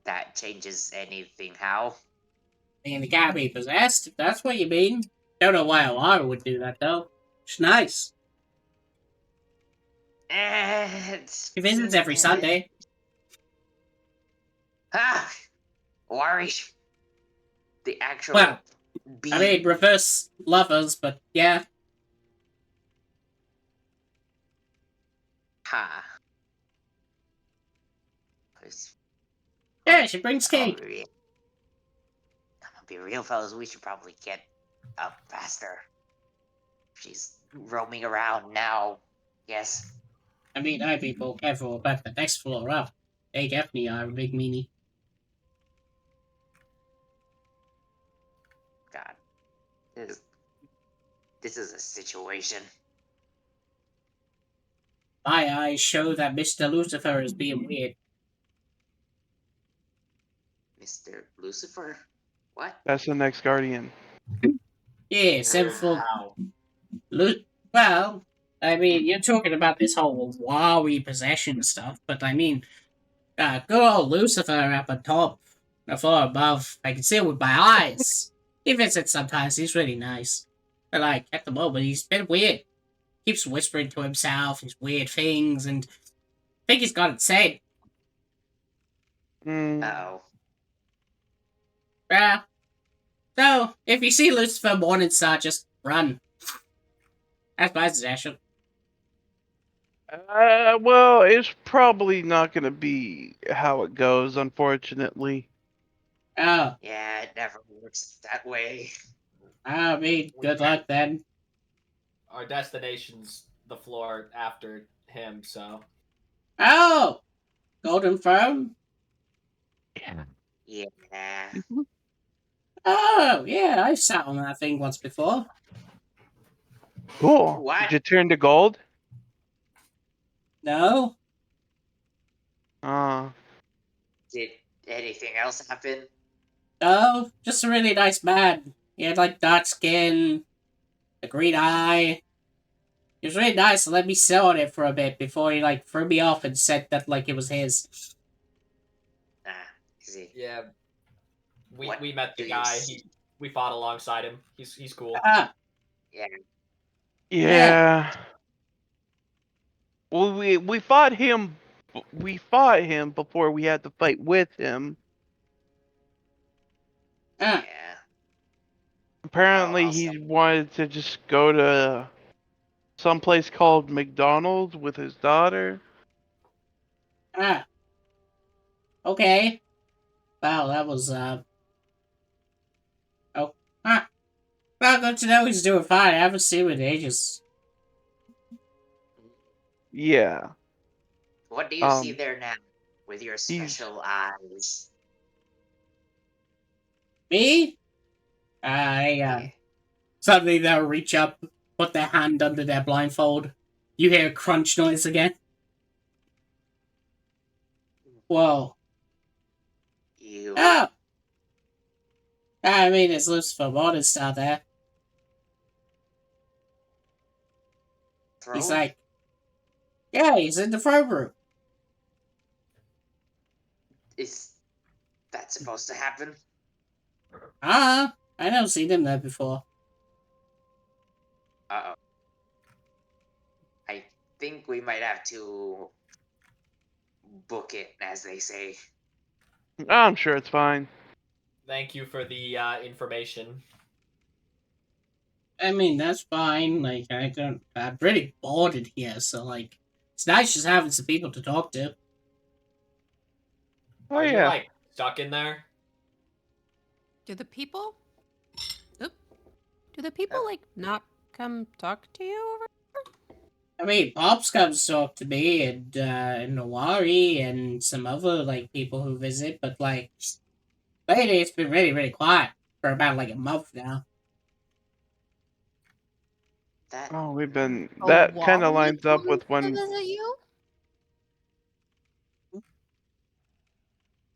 that changes anything. How? I mean, the guy be possessed, if that's what you mean. Don't know why Alara would do that, though. It's nice. It's He visits every Sunday. ah, Owari, the Well, actual I mean, being. reverse lovers, but yeah. Ha. 'Cause Yeah, she brings I'm gonna cake. be, I'm gonna be real, fellas. We should probably get up faster. She's roaming around now. Yes. I mean, I'd be more careful about the next floor up. They definitely are a big meanie. This is a situation. My eyes show that Mr. Lucifer is being weird. Mr. Lucifer? What? That's the next Guardian. Yeah, Weird. sinful. How? Well, I mean, you're talking about this whole Wari possession stuff, but I mean, good old Lucifer up on top, far above. I can see it with my eyes. He visits sometimes. He's really nice. But like at the moment, he's been weird. Keeps whispering to himself these weird things, and I think he's got insane. Mm. Uh-oh. Yeah. So if you see Lucifer Morningstar, just run. That's my suggestion. Well, it's probably not gonna be how it goes, unfortunately. Oh, Yeah, it never works that way. I mean, good luck then. Our destination's the floor after him, so. Oh, Golden Throne. Yeah. Oh, yeah, I sat on that thing once before. Cool. What? Did you turn to gold? No? Uh, Did anything else happen? No, just a really nice man. He had like dark skin, a green eye. He was really nice to let me sit on it for a bit before he like threw me off and said that like it was his. Ah, is he? Yeah. We What met the do you guy. s- We fought alongside him. He's cool. Ah, Yeah. yeah. Well, we fought him. We fought him before we had to fight with him. ah, Yeah. Apparently, Also, he wanted to just go to someplace called McDonald's with his daughter. ah. Okay. Wow, that was oh, ah. Well, good to know he's doing fine. I haven't seen him in ages. Yeah. what do you see Um. there now with your He's special eyes? Me? Yeah. Suddenly they'll reach up, put their hand under their blindfold. You hear a crunch noise again. Whoa. You Oh! I mean, it's Lucifer Morningstar there. He's throne? like, yeah, he's in the throne room. Is that supposed to happen? Ah, I never seen him there before. Uh-oh. I think we might have to book it, as they say. I'm sure it's fine. Thank you for the information. I mean, that's fine. Like, I'm pretty bored in here, so, like, it's nice just having some people to talk to. Oh Are you yeah. like stuck in there? Do the people? Oop. Do the people Oh. like not come talk to you? I mean, Pops comes to talk to me and Nawari and some other like people who visit, but like lately it's been really, really quiet for about like a month now. That. Oh, we've been. A That kind of Wally lines up comes with to when visit you?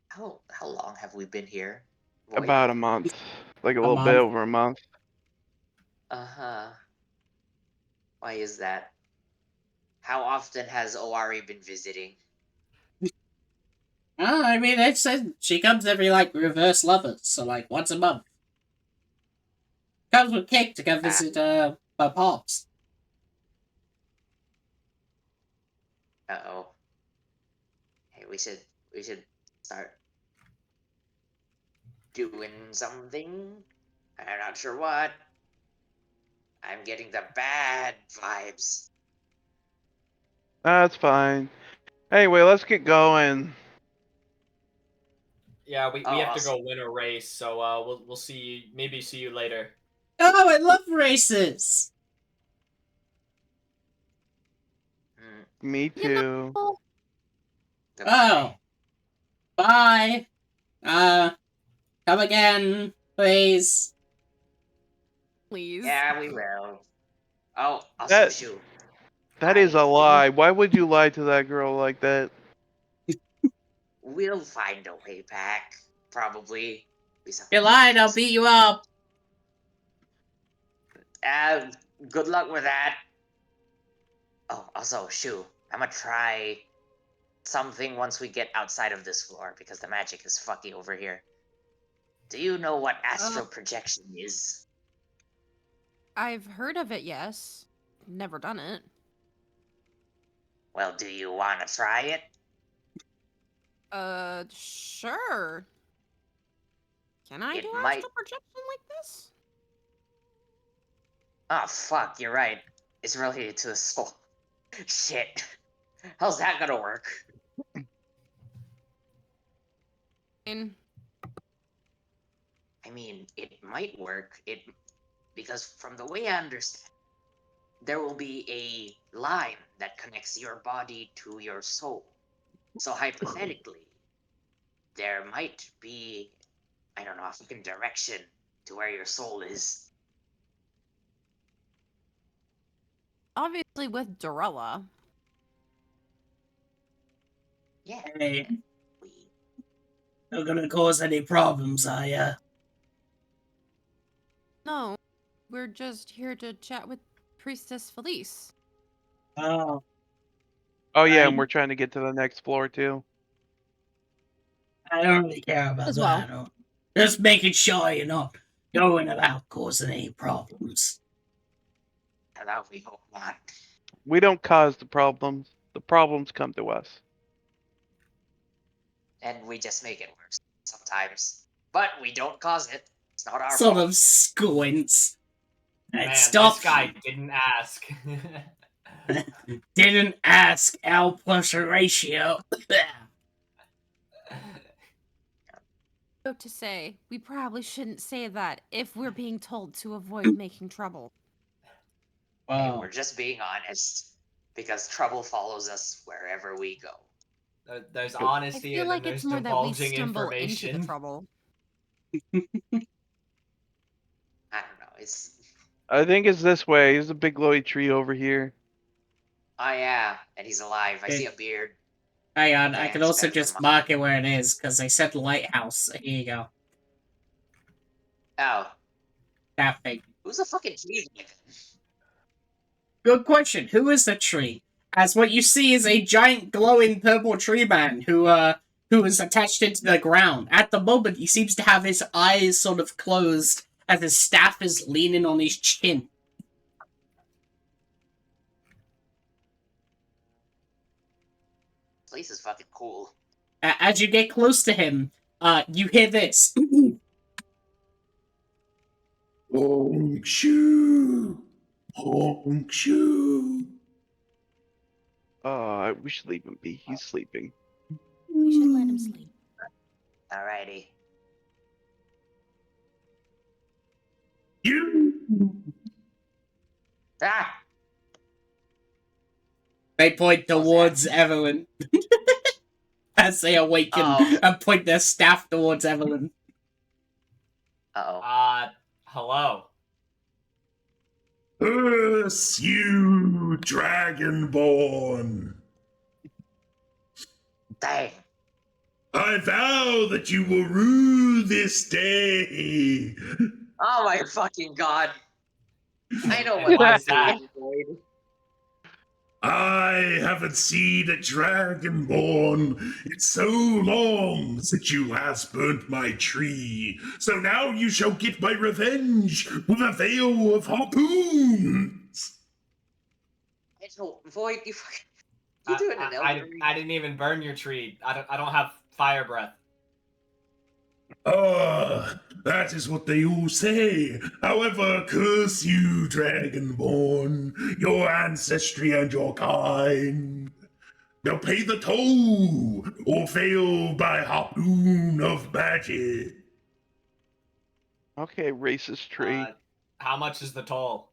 How long have we been here? Boy? about a month, like a A little bit month. over a month. Uh-huh. Why is that? How often has Owari been visiting? I mean, it said she comes every like reverse lovers, so like once a month. Comes with cake to go Ah, visit my Pops. uh-oh. Hey, we should start doing something. I'm not sure what. I'm getting the bad vibes. That's fine. Anyway, let's get going. Yeah, we Oh, have to also, go win a race, so we'll see you, maybe see you later. Oh, I love races. Me You too. know, goodbye. Oh, bye. Come again, please. Please. Yeah, we will. Oh, also, That- shoot. That is a lie. Why would you lie to that girl like that? We'll find a way back. Probably. You lied, I'll beat you up. Uh, good luck with that. Oh, also, shoo. I'm gonna try something once we get outside of this floor because the magic is fucky over here. Do you know what astral projection is? I've heard of it, yes. Never done it. Well, do you want to try it? Sure. Can I It do might- astral projection like this? Oh, fuck, you're right. It's related to the soul. Shit. How's that gonna work? And I mean, it might work. Because from the way I understand, there will be a line that connects your body to your soul. So hypothetically, there might be, I don't know, a fucking direction to where your soul is. obviously with Dorella. Yeah. Hey, We, not gonna cause any problems, are ya? No, we're just here to chat with Priestess Felice. Oh, Oh yeah, Right. and we're trying to get to the next floor too. I don't really care about As that. Just making sure you're not going about causing any problems. that we hope not. We don't cause the problems. The problems come to us. And we just make it worse sometimes. But we don't cause it. It's not our Sort fault. of squints. And Man, stop. this guy didn't ask. Didn't ask L plus a ratio. So to say, we probably shouldn't say that if we're being told to avoid making trouble. Hey, Wow. we're just being honest. Because trouble follows us wherever we go. There's I honesty feel and like then it's there's more that we divulging stumble into information. the trouble. I don't know. It's. I think it's this way. There's a big glowy tree over here. Oh, yeah. And he's alive. I Okay. see a beard. Hang on, I Yeah, can it's also better than just mine. mark it where it is, because I said lighthouse. Here you go. Oh. That thing. Who's a fucking tree? Good question. Who is the tree? As what you see is a giant glowing purple tree man who is attached into the ground. At the moment he seems to have his eyes sort of closed as his staff is leaning on his chin. This place is fucking cool. As you get close to him, you hear this. Honk shoo! Honk shoo! We should leave him be. He's sleeping. We should let him sleep. Alrighty. You! Ah! They point towards Evelyn. As they awaken Oh. and point their staff towards Evelyn. Uh-oh. Hello. Curse you, Dragonborn! Dang. I vow that you will rue this day. Oh my fucking god. I know And why what is that? Void. I haven't seen a Dragonborn in so long since you last burnt my tree. So now you shall get my revenge with a veil of harpoons. I don't, Void, you fucking. You doing an elder? I didn't even burn your tree. I don't have fire breath. Ah, that is what they all say. However, curse you, Dragonborn, your ancestry and your kind. Now pay the toll, or fail by harpoon of magic. Okay, racist tree. How much is the toll?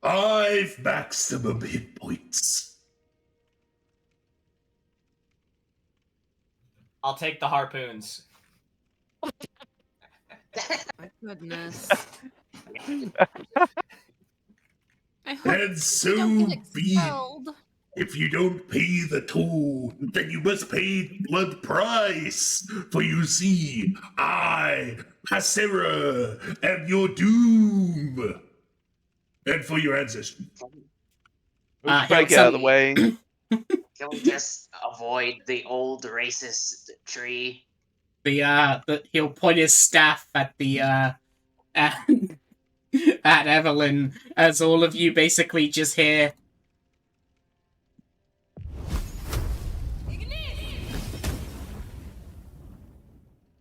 5 maximum hit points. I'll take the harpoons. My goodness. I hope And we so don't get be. expelled. If you don't pay the toll, then you must pay blood price. For you see, I, Pasera, am your doom. And for your ancestry. Move He'll Spike out of the suddenly- way. Can we just avoid the old racist tree? He'll point his staff at the at, at Evelyn as all of you basically just hear.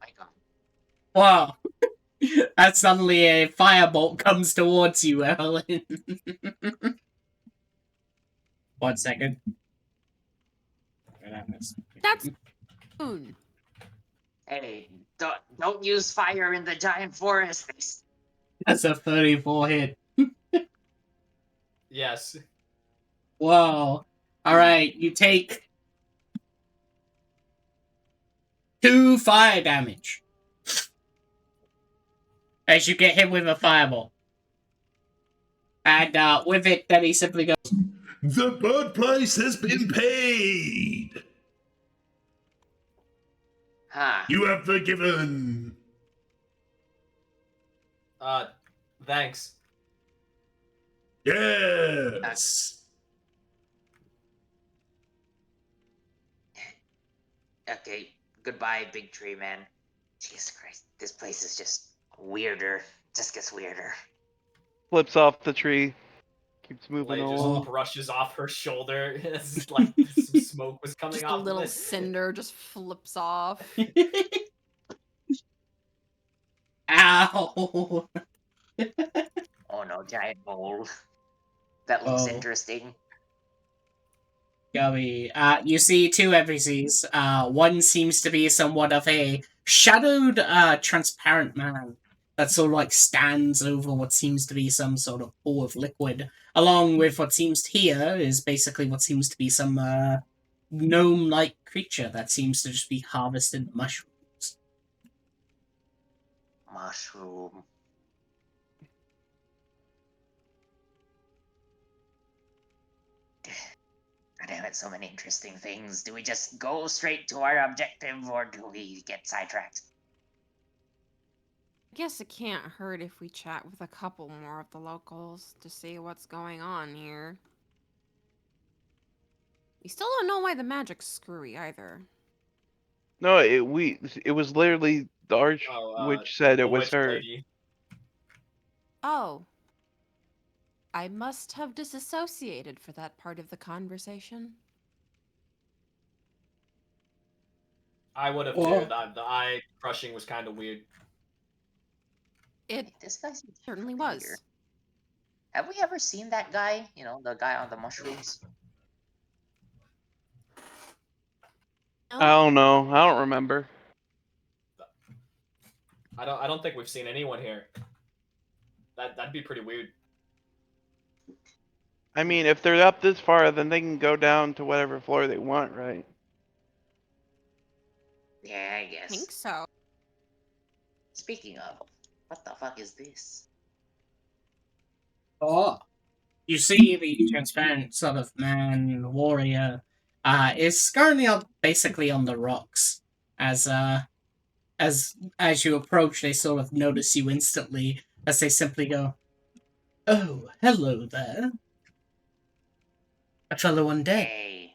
My God. Wow. And suddenly a firebolt comes towards you, Evelyn. 1 second. That's moon. Hey, don't use fire in the giant forest. That's a 34 hit. Yes. Whoa. Alright, you take 2 fire damage as you get hit with a fireball. And with it, then he simply goes, The blood price has been paid. Huh. You have forgiven. Thanks. Yes. Okay, goodbye, big tree man. Jesus Christ, this place is just weirder. Just gets weirder. Flips off the tree. Keeps moving Lay just along. brushes off her shoulder. It's like some smoke was coming Just a off little of it. cinder just flips off. ow. Oh no, giant bowl. That looks Oh. interesting. Gummy. You see 2 NPCs. One seems to be somewhat of a shadowed, transparent man that sort of like stands over what seems to be some sort of pool of liquid, along with what seems here is basically what seems to be some gnome-like creature that seems to just be harvested mushrooms. Mushroom. God damn it, so many interesting things. Do we just go straight to our objective or do we get sidetracked? I guess it can't hurt if we chat with a couple more of the locals to see what's going on here. We still don't know why the magic's screwy either. No, it was literally the arch witch said the it was witch her. lady. Oh. I must have disassociated for that part of the conversation. I would have Whoa. too. The eye crushing was kind of weird. It This guy seems certainly familiar. was. Have we ever seen that guy? You know, the guy on the mushrooms? No? I don't know. I don't remember. I don't think we've seen anyone here. That'd be pretty weird. I mean, if they're up this far, then they can go down to whatever floor they want, right? Yeah, I I guess. think so. Speaking of, what the fuck is this? Oh. You see the transparent sort of man warrior is currently basically on the rocks. As you approach, they sort of notice you instantly as they simply go, "Oh, hello there, a fellow undead." Hey.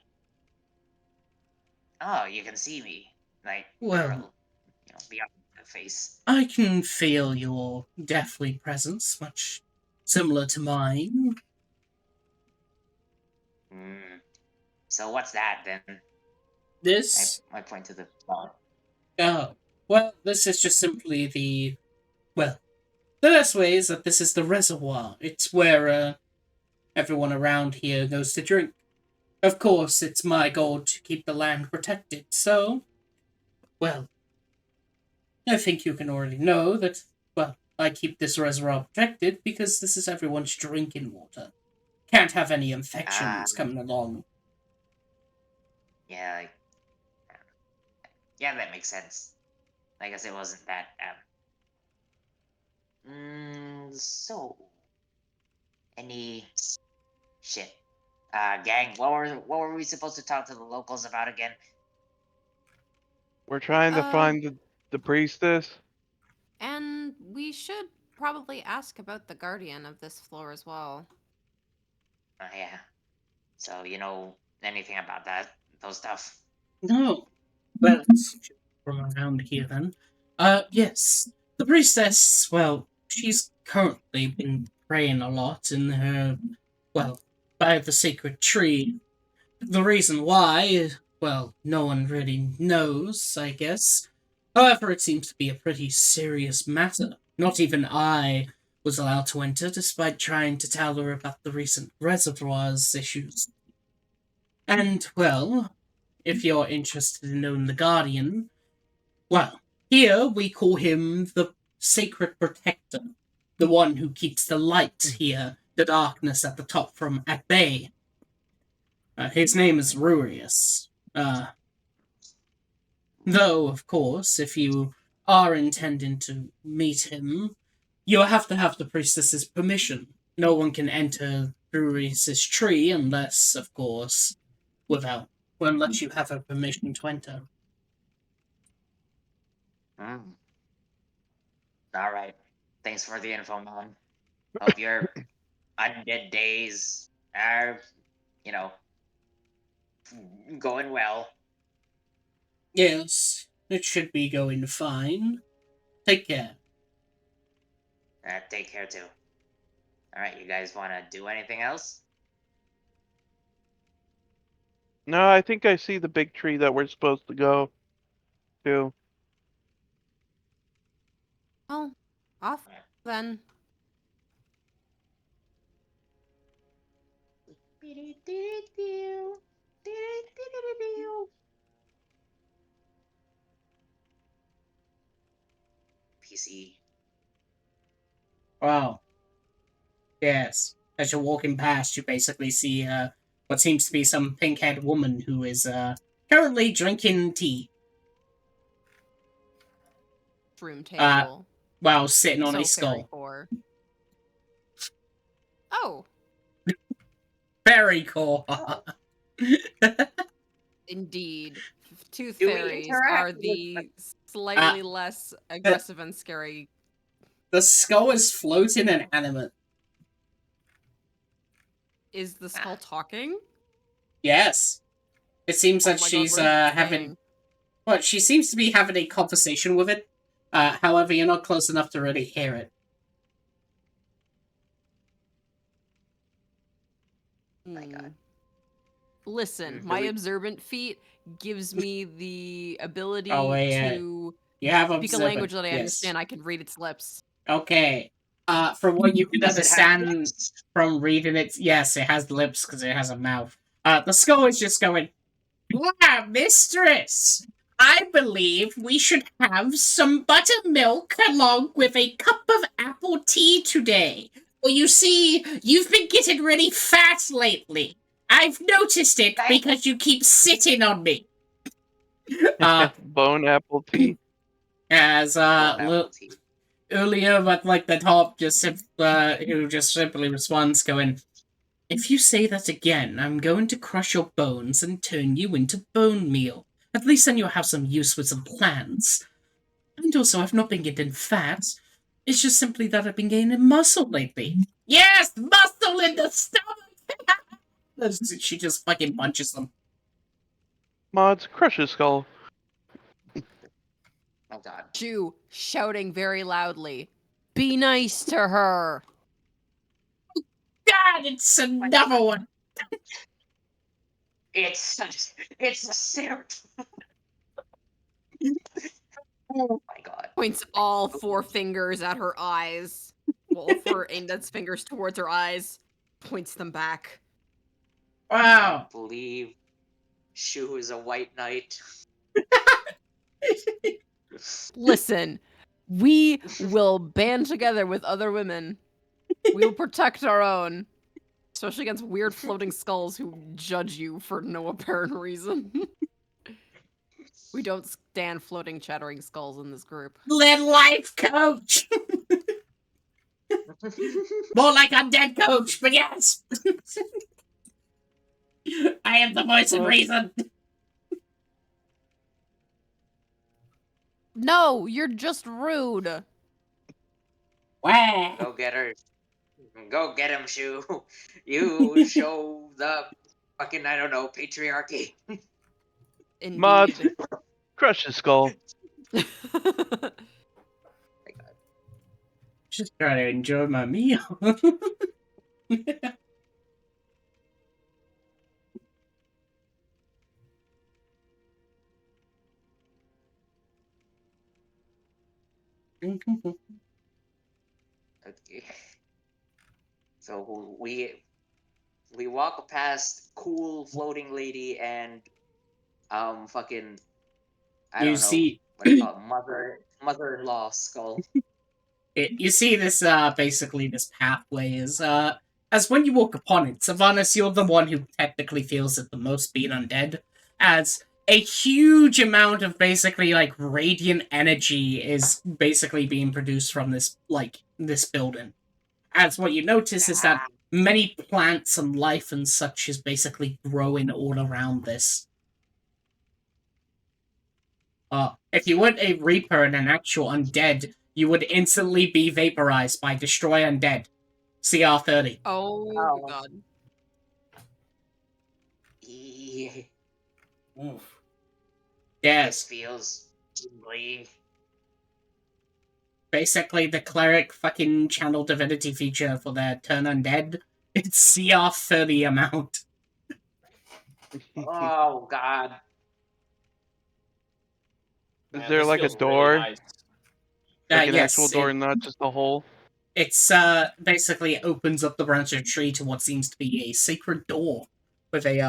Oh, you can see me. Like, Well- literal, you know, beyond the face. I can feel your deathly presence, much similar to mine. Hmm. So what's that then? This, I point to the bar. oh, well, this is just simply the best way is that this is the reservoir. It's where everyone around here goes to drink. Of course, it's my goal to keep the land protected, so, well, I think you can already know that, well, I keep this reservoir protected because this is everyone's drinking water. Can't have any infections coming along. Yeah, yeah, that makes sense. I guess it wasn't that So, any shit, gang? What were we supposed to talk to the locals about again? We're trying to Um, find the priestess. And we should probably ask about the guardian of this floor as well. Yeah. So you know anything about those stuff? No. Well, it's from around here then. Yes. The priestess, well, she's currently been praying a lot in her, well, by the sacred tree. The reason why, well, no one really knows, I guess. However, it seems to be a pretty serious matter. Not even I was allowed to enter, despite trying to tell her about the recent reservoirs issues. And, well, if you're interested in knowing the Guardian, well, here we call him the Sacred Protector, the one who keeps the light here, the darkness at the top from at bay. His name is Rurius. Though, of course, if you are intending to meet him, you'll have to have the priestess's permission. No one can enter Rurius's tree unless, of course, unless you have her permission to enter. Mm. All right. Thanks for the info, man. Hope your undead days are, you know, going well. Yes, it should be going fine. Take care. Take care too. All right, you guys want to do anything else? No, I think I see the big tree that we're supposed to go to. Oh, off then. PC. Wow. Yes. As you're walking past, you basically see what seems to be some pink-haired woman who is currently drinking tea. Room table. While sitting on So a fairy skull. core. Oh, Very cool. indeed. Tooth Do we fairies interact are with the slightly less aggressive and scary. The skull is floating and animate. Is the skull talking? Yes. It seems Oh that my God, she's what is it having. saying? Well, she seems to be having a conversation with it. However, you're not close enough to really hear it. My God. Listen, Mhm. my observant feat gives me the ability Oh, yeah. to You have speak a observant, language that I yes. understand. I can read its lips. Okay. From what you can Does it have understand lips? from reading it, yes, it has lips because it has a mouth. The skull is just going, "Ah, mistress! I believe we should have some buttermilk along with a cup of apple tea today. Well, you see, you've been getting really fat lately. I've noticed it because you keep sitting on me." Bone apple tea. As Apple tea. earlier, but like the top who just simply responds, going, "If you say that again, I'm going to crush your bones and turn you into bone meal. At least then you'll have some use with some plants. And also, I've not been getting fat. It's just simply that I've been gaining muscle lately." Yes, muscle in the stomach! She just fucking punches them. Mods, crush his skull. Oh God. Jew shouting very loudly, "Be nice to her!" God, it's another one! It's a syrup. Oh my God. Points all 4 fingers at her eyes. Well, 4 index fingers towards her eyes. Points them back. I Wow. can't believe Shu is a white knight. Listen, we will band together with other women. We will protect our own. Especially against weird floating skulls who judge you for no apparent reason. We don't stand floating, chattering skulls in this group. Live life coach! More like undead, coach, but yes! I am the voice of reason! No, you're just rude. Wah! Go get her. Go get him, Shu. You show the fucking, I don't know, patriarchy. Mod, Indeed. crush his skull. Just trying to enjoy my meal. Okay. So we walk past cool floating lady and fucking I You don't know see- what do you call it? Mother-in-law skull. You see this, basically this pathway is, as when you walk upon it, Sylvanas, you're the one who technically feels it the most being undead, as a huge amount of basically, like, radiant energy is basically being produced from this, like, this building. As what you notice is that many plants and life and such is basically growing all around this. If you weren't a Reaper and an actual undead, you would instantly be vaporized by Destroy Undead. CR30. Oh god. Eee, Oof. this Yes. feels tingly. Basically, the cleric fucking channel divinity feature for their turn undead, it's CR30 amount. Oh god. Is Man, there this like a feels really door? nice. Like an Yes, actual door, not just a hole? It's basically opens up the branch of a tree to what seems to be a sacred door with a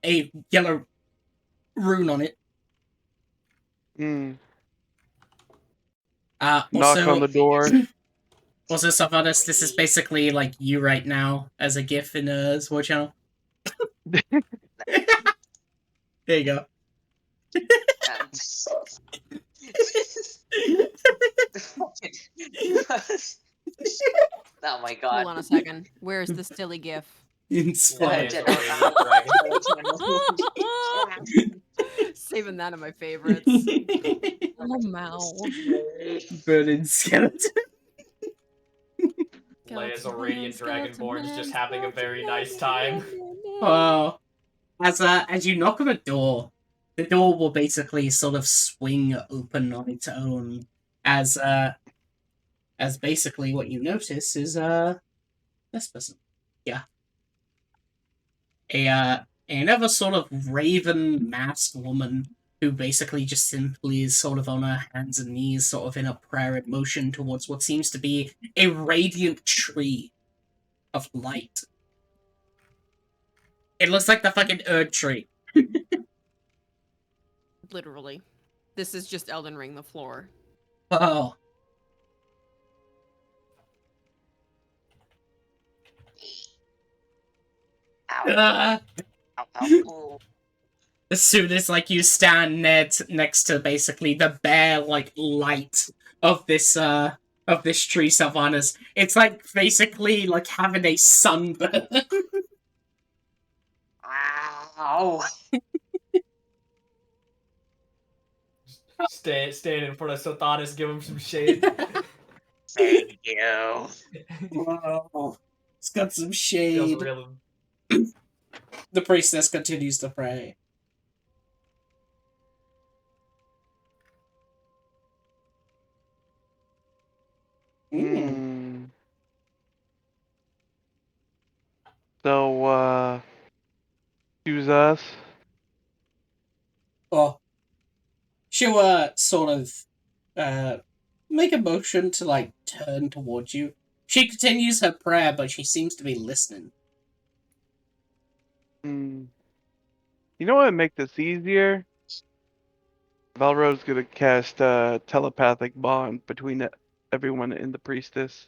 a yellow rune on it. Hmm. Also, Knock on the door. Also, Savanas, this is basically like you right now as a GIF in a Sword channel. There you go. Oh my god. Hold on a second. Where's the silly gif? It's Why fun. Saving that in my favorites. Oh, Mal. Burning skeleton. Leia's a radiant dragonborn is just having a very nice time. Oh, as you knock on the door will basically sort of swing open on its own. As basically what you notice is this person, yeah, another sort of raven masked woman who basically just simply is sort of on her hands and knees, sort of in a prayer in motion towards what seems to be a radiant tree of light. It looks like the fucking Erd tree. Literally. This is just Elden Ring the floor. Oh. Ow. Ow, ow. As soon as like you stand next to basically the bare like light of this tree, Sylvanas, it's like basically like having a sunburn. Ow. Stand in front of Sothanas, give him some shade. Thank you. Wow. It's got some Feels shade. real. The priestess continues to pray. Hmm. So, choose us. Oh. She'll sort of make a motion to like turn towards you. She continues her prayer, but she seems to be listening. Hmm. You know what would make this easier? Valro's gonna cast a telepathic bond between everyone in the priestess.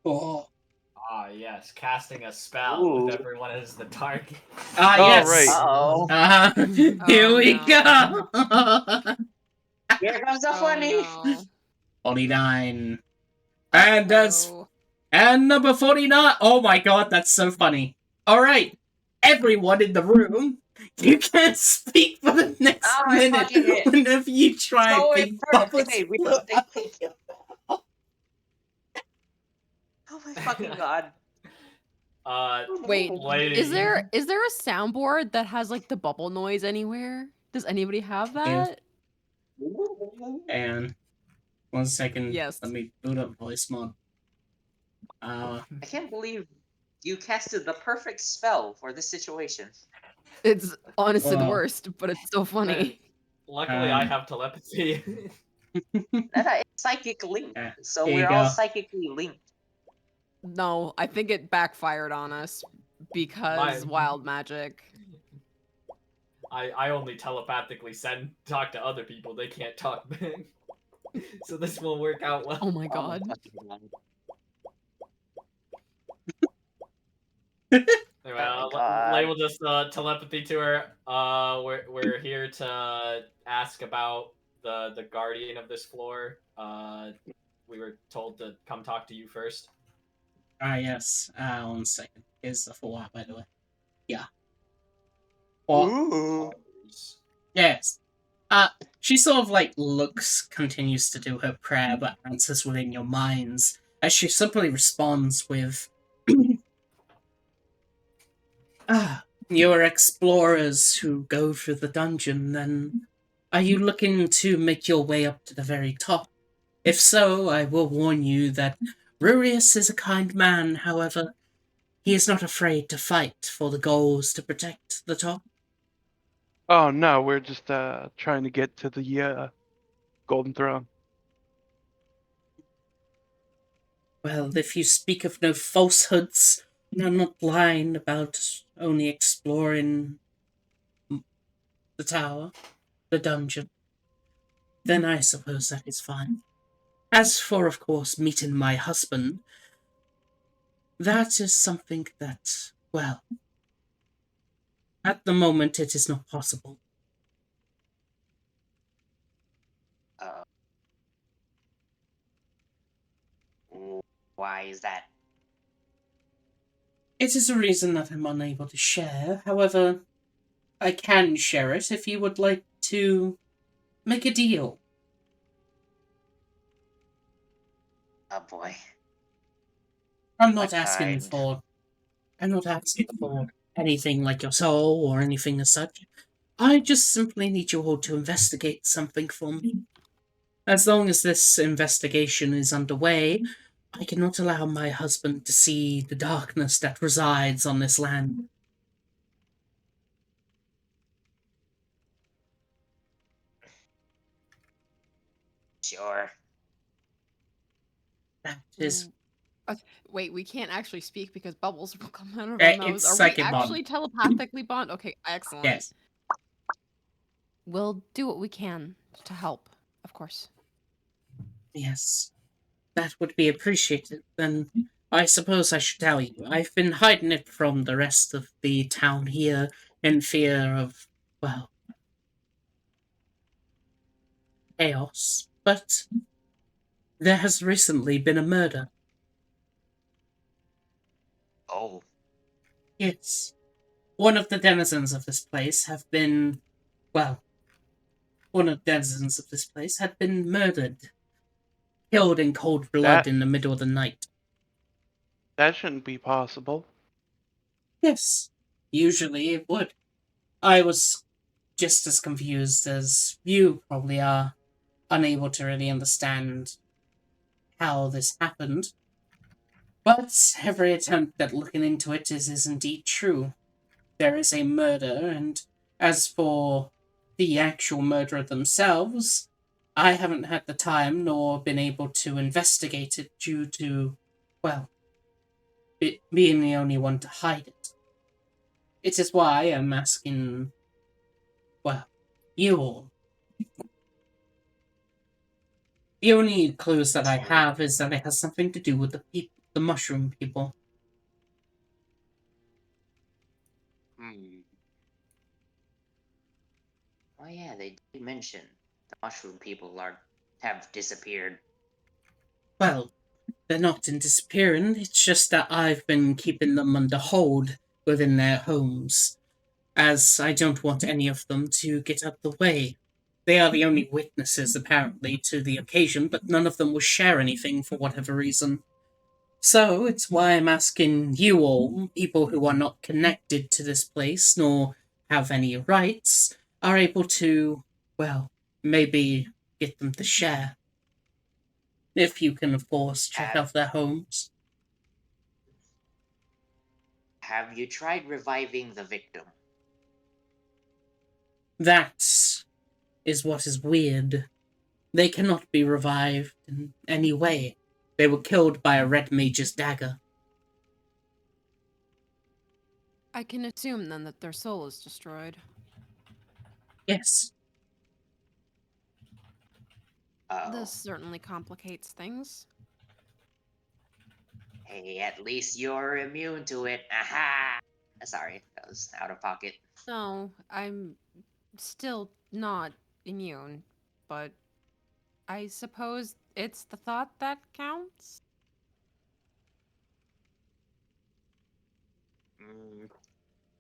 Oh. Ah, yes, casting a spell Ooh. with everyone as the target. Ah, Oh, yes. right. Uh-oh. Here we no. go. Here comes the Oh, funny. no. 49. And Oh. and number 49. Oh my god, that's so funny. All right, everyone in the room, you can't speak for the next Oh, I minute fucking hit. whenever you try No, big wait, bubbles wait, wait, float wait. out of your mouth. Oh my fucking god. Wait, lady. is there a soundboard that has like the bubble noise anywhere? Does anybody have that? And 1 second, Yes. let me boot up voice mod. I can't believe you casted the perfect spell for this situation. It's honestly the Wow. worst, but it's so funny. Luckily, I Um, have telepathy. It's psychic link, Yeah, so here you we're all go. psychically linked. No, I think it backfired on us because My- wild magic. I only telepathically talk to other people. They can't talk back. So this will work out well. Oh my god. Well, God. Lay will just telepathy to her. We're here to ask about the guardian of this floor. We were told to come talk to you first. Yes. 1 second. Here's the full art, by the way. Yeah. What? Ooh. Yes. She sort of like looks, continues to do her prayer, but answers within your minds as she simply responds with, you're explorers who go through the dungeon, then are you looking to make your way up to the very top? If so, I will warn you that Rurius is a kind man, however, he is not afraid to fight for the goals to protect the top. Oh no, we're just trying to get to the golden throne. Well, if you speak of no falsehoods, and are not lying about only exploring the tower, the dungeon, then I suppose that is fine. As for, of course, meeting my husband, that is something that, well, at the moment it is not possible. Uh, why is that? It is a reason that I'm unable to share. However, I can share it if you would like to make a deal. Oh boy. I'm not What asking kind? for anything like your soul or anything as such. I just simply need you all to investigate something for me. As long as this investigation is underway, I cannot allow my husband to see the darkness that resides on this land. Sure. That is Wait, we can't actually speak because bubbles will come out of our mouths. it's Are we psychic bond. actually telepathically bond? Okay, excellent. Yes. We'll do what we can to help, of course. Yes. That would be appreciated. Then I suppose I should tell you. I've been hiding it from the rest of the town here in fear of, well, chaos. But there has recently been a murder. Oh. Yes. One of the denizens of this place have been, well, one of the denizens of this place had been murdered. Killed in cold blood That in the middle of the night. that shouldn't be possible. Yes. Usually it would. I was just as confused as you probably are, unable to really understand how this happened. But every attempt at looking into it is indeed true. There is a murder, and as for the actual murderer themselves, I haven't had the time nor been able to investigate it due to, well, it being the only one to hide it. It is why I'm asking, well, you all. The only clues that I have is that it has something to do with the mushroom people. Oh yeah, they did mention the mushroom people have disappeared. Well, they're not in disappearing. It's just that I've been keeping them under hold within their homes, as I don't want any of them to get out the way. They are the only witnesses, apparently, to the occasion, but none of them will share anything for whatever reason. So it's why I'm asking you all, people who are not connected to this place nor have any rights, are able to, well, maybe get them to share. If you can, of course, check out their homes. Have you tried reviving the victim? That is what is weird. They cannot be revived in any way. They were killed by a red mage's dagger. I can assume then that their soul is destroyed. Yes. Oh. This certainly complicates things. Hey, at least you're immune to it. Aha! Sorry, that was out of pocket. No, I'm still not immune, but I suppose it's the thought that counts?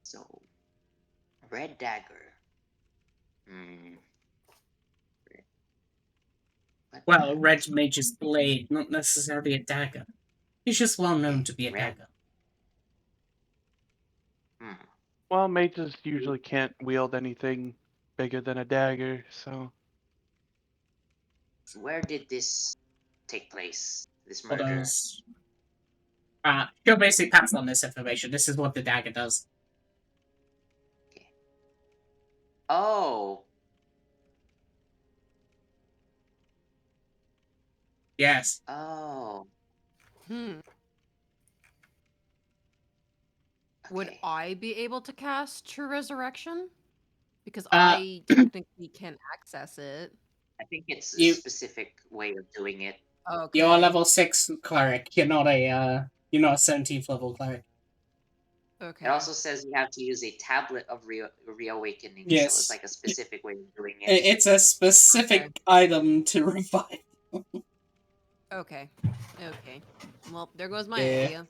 So, red dagger. Well, a red mage's blade, not necessarily a dagger. He's just well known to be a dagger. Well, mages usually can't wield anything bigger than a dagger, so. Where did this take place? This For murder? those. She'll basically pass on this information. This is what the dagger does. Okay. Oh. Yes. Oh. Would Okay. I be able to cast True Resurrection? Because I technically can access it. I think it's a You- specific way of doing it. Okay. You're a level 6 cleric. You're not a 17th level cleric. Okay. It also says you have to use a tablet of reawakening, Yes. so it's like a specific way of doing it. It's a specific item to revive. Okay. Okay. Well, there goes my Yeah. idea.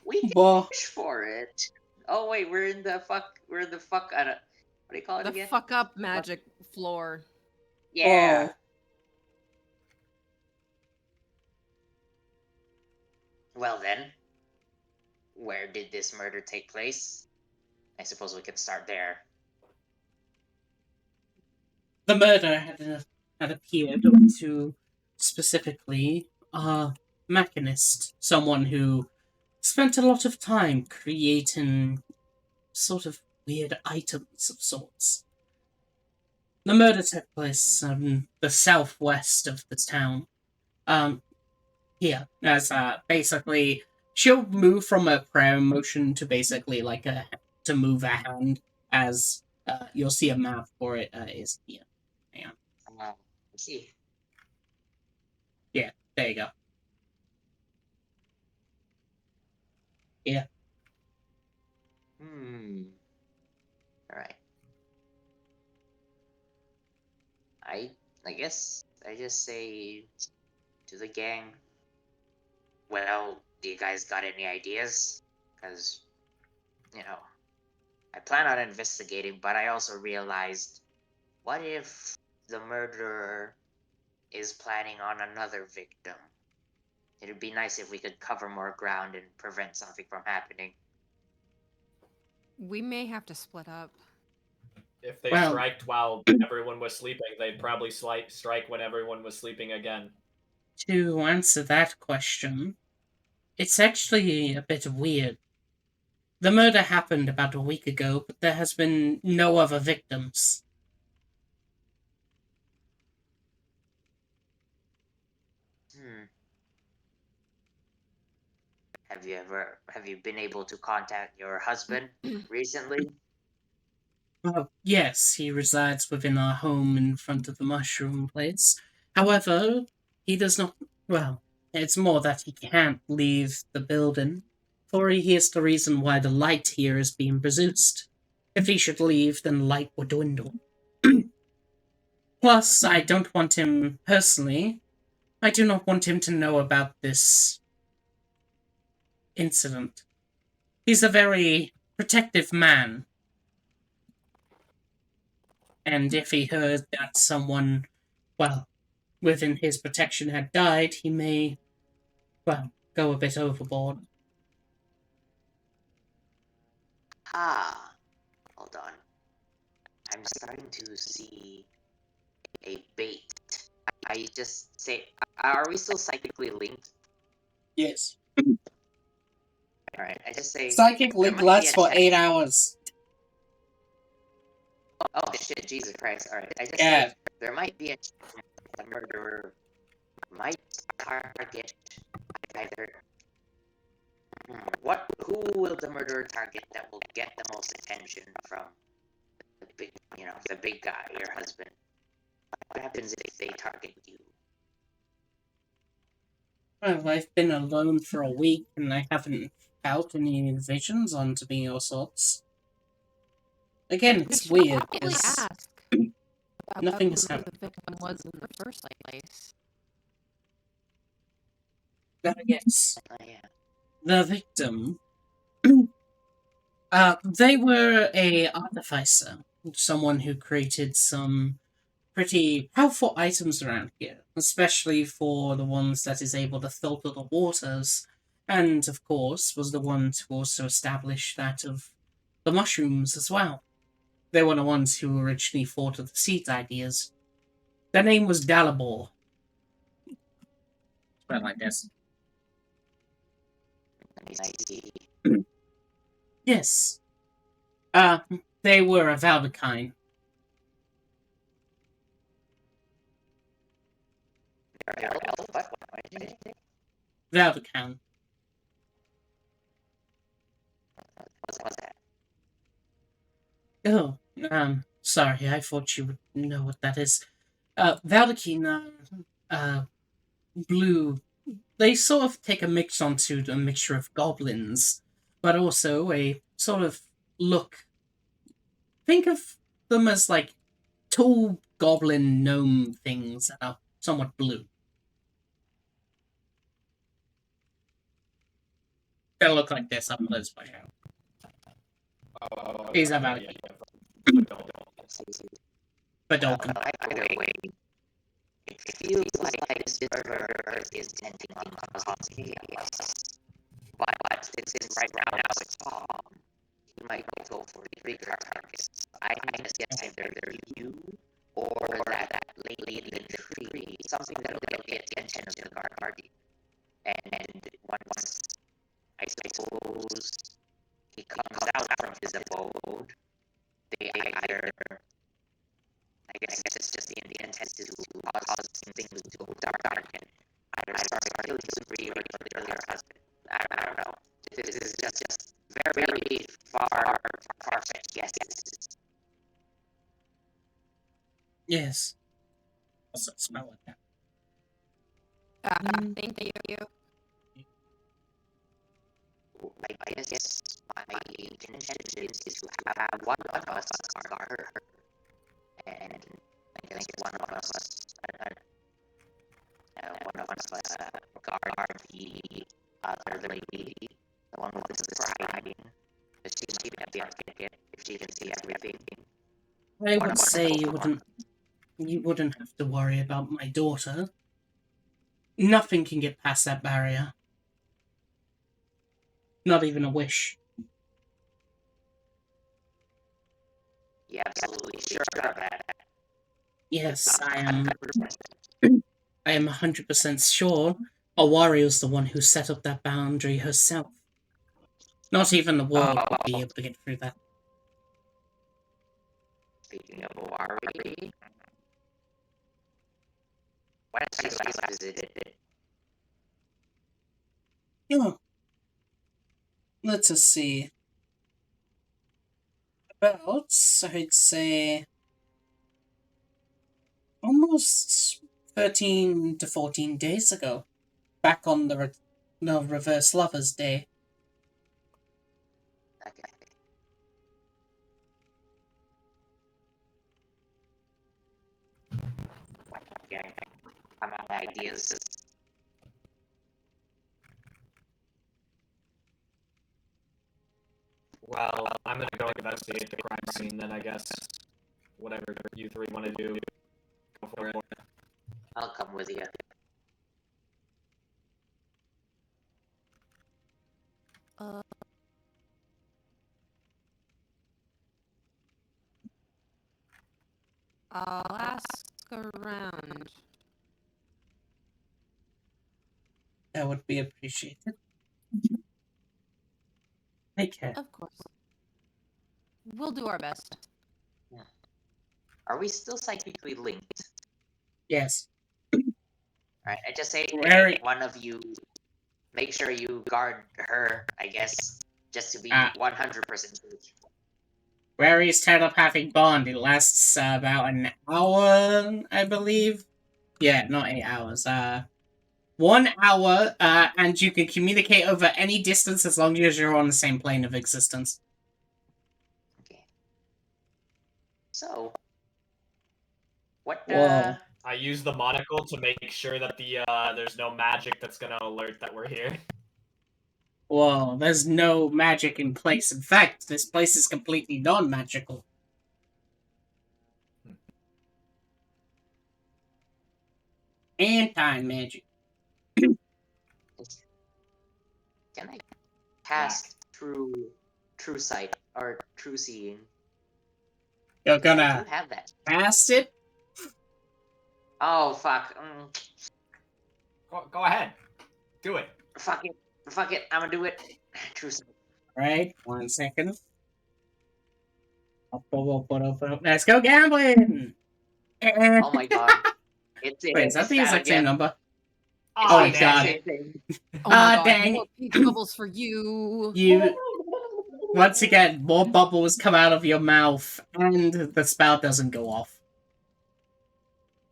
We can Well, push for it. Oh wait, we're in the fuck. What do you call it The again? fuck up magic floor. Yeah. Oh. Well then, where did this murder take place? I suppose we could start there. The murder had appeared to specifically a mechanist, someone who spent a lot of time creating sort of weird items of sorts. The murder took place in the southwest of the town. Here, as basically she'll move from a prayer motion to basically like to move a hand, as you'll see a map for it is here. Hang on. Let's see. Yeah, there you go. Yeah. All right. I guess I just say to the gang. Well, do you guys got any ideas? Because, I plan on investigating, but I also realized, what if the murderer is planning on another victim? It'd be nice if we could cover more ground and prevent something from happening. We may have to split up. If they Well- striked while everyone was sleeping, they'd probably strike when everyone was sleeping again. To answer that question, it's actually a bit weird. The murder happened about a week ago, but there has been no other victims. Have you been able to contact your husband recently? Well, yes, he resides within our home in front of the mushroom place. However, he does not. Well, it's more that he can't leave the building, for he hears the reason why the light here is being produced. If he should leave, then light would dwindle. Plus, I don't want him personally I do not want him to know about this incident. He's a very protective man. And if he heard that someone, well, within his protection had died, he may, well, go a bit overboard. Ah, hold on. I'm starting to see a bait. I just say, are we still psychically linked? Yes. Alright, I just say, Psychic there link might be lasts a for chance- 8 hours. Oh shit, Jesus Christ. Alright, I just Yeah. say, there might be a chance the murderer might target either. Who will the murderer target that will get the most attention from the big guy, your husband? What happens if they target you? Well, I've been alone for a week and I haven't felt any visions onto me or sorts. Again, it's We should weird probably because ask about nothing who has happened. the victim was in the first place. Yes, Oh yeah. the victim. They were a artificer, someone who created some pretty powerful items around here, especially for the ones that is able to filter the waters, and of course was the one to also establish that of the mushrooms as well. They were the ones who originally thought of the seeds ideas. Their name was Dalibor. Well, like this. I see. Yes. They were a Valdekine. What did you say? Valdekine. What's that? Oh, sorry, I thought you would know what that is. Valdekine, blue. They sort of take a mix onto a mixture of goblins, but also a sort of look. Think of them as like tall goblin gnome things that are somewhat blue. They'll look like this up close by now. He's a Valdekine. But Dolkin. Either way, it feels like this murderer is intending on causing chaos. But since right now it's calm, he might go for three targets. I just guess either you or that lady in the tree, something that'll get the attention of the guardian. And once, I suppose, he comes out from his abode, they either, I guess it's just the intent is to cause things to go dark and either start killing his free or kill your husband. I don't know. This is just very far-fetched guesses. Yes. What's that smell like that? Thank you. I guess my intention is to have one of us guard her, and I guess one of us guard the other lady, the one with the crying. She might be able to get if she can see everything. I would say you wouldn't have to worry about my daughter. Nothing can get past that barrier. Not even a wish. Yeah, absolutely sure about that. Yes, I am 100% sure Awario's the one who set up that boundary herself. Not even the world would be able to get through that. Speaking of Owari, when she last visited, Yeah. Let us see. About, I'd say, almost 13 to 14 days ago. Back on the Reverse Lovers Day. okay. Yeah, I'm out of ideas. I'm gonna go investigate the crime scene then, I guess. Whatever you three want to do, go for it. I'll come with you. I'll ask around. That would be appreciated. Take care. Of course. We'll do our best. Are we still psychically linked? Yes. Alright, I just say Very- one of you make sure you guard her, I guess, just to be 100% sure. Rary's telepathic bond, it lasts about an hour, I believe. Yeah, not 8 hours. 1 hour, and you can communicate over any distance as long as you're on the same plane of existence. Okay. So, what Whoa. I use the monocle to make sure that there's no magic that's gonna alert that we're here. Well, there's no magic in place. In fact, this place is completely non-magical. Anti-magic. can I cast true sight or true seeing? You're I gonna do have that. cast it? Oh fuck. Go ahead, do it. Fuck it. I'm gonna do it. True sight. Right, 1 second. Let's go gambling! Oh my god. It's Wait, is that the exact same number? Oh, It's the God. exact same thing. Oh my god, dang. more pink bubbles for you. You... Once again, more bubbles come out of your mouth, and the spell doesn't go off.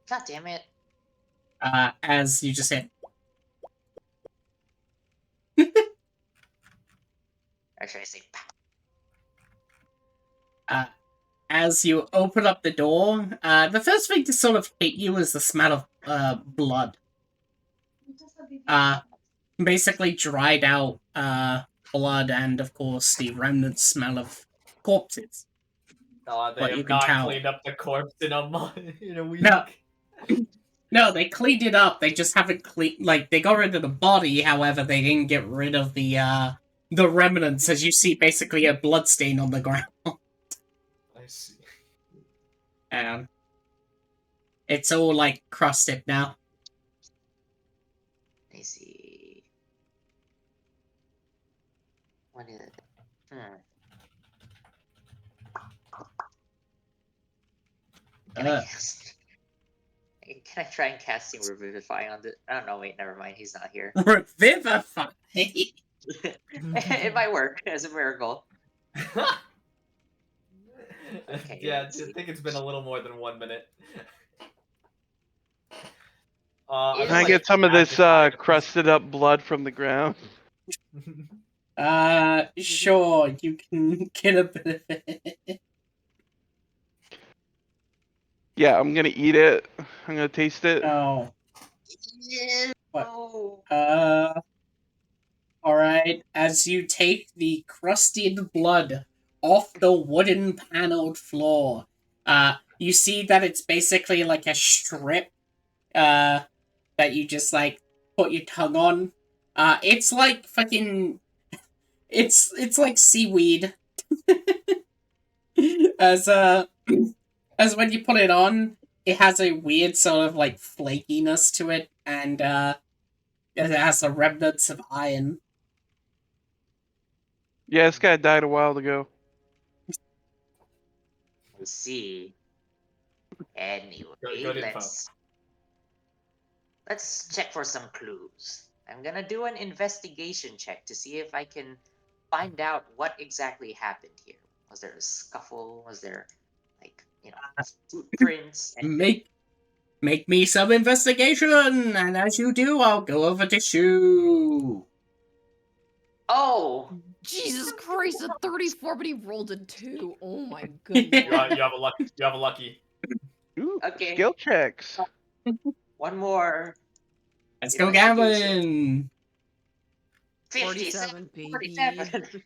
God damn it. As you just hit. Or should I say As you open up the door, the first thing to sort of hit you is the smell of blood. Basically dried out blood and, of course, the remnant smell of corpses. Oh, they But you have can not tell. cleaned up the corpse in a week. No. No, they cleaned it up. They just haven't cleaned... Like, they got rid of the body, however, they didn't get rid of the remnants, as you see basically a bloodstain on the ground. I see. And it's all, like, crusted now. Let me see. What is it? Can I cast? Can I try and casting Revivify on the? Oh no, wait, never mind. He's not here. Revivify! It might work as a miracle. Okay, Yeah, I let's see. think it's been a little more than 1 minute. Can I get some of this crusted up blood from the ground? Sure, you can get a bit of it. Yeah, I'm gonna eat it. I'm gonna taste it. Oh. Yeah. What? Oh. Alright, as you take the crusted blood off the wooden paneled floor, you see that it's basically like a strip, that you just, like, put your tongue on. It's like fucking... It's like seaweed. As when you put it on, it has a weird sort of, like, flakiness to it, and, it has the remnants of iron. Yeah, this guy died a while ago. I see. Anyway, Good info. let's check for some clues. I'm gonna do an investigation check to see if I can find out what exactly happened here. Was there a scuffle? Was there, like, footprints? Make me some investigation, and as you do, I'll go over to Shu. Oh! Jesus Christ, a 34, but he rolled a 2. Oh my goodness. You have a lucky. Ooh, Okay. skill checks. One more. Let's go gambling. 57, 47, baby. 47.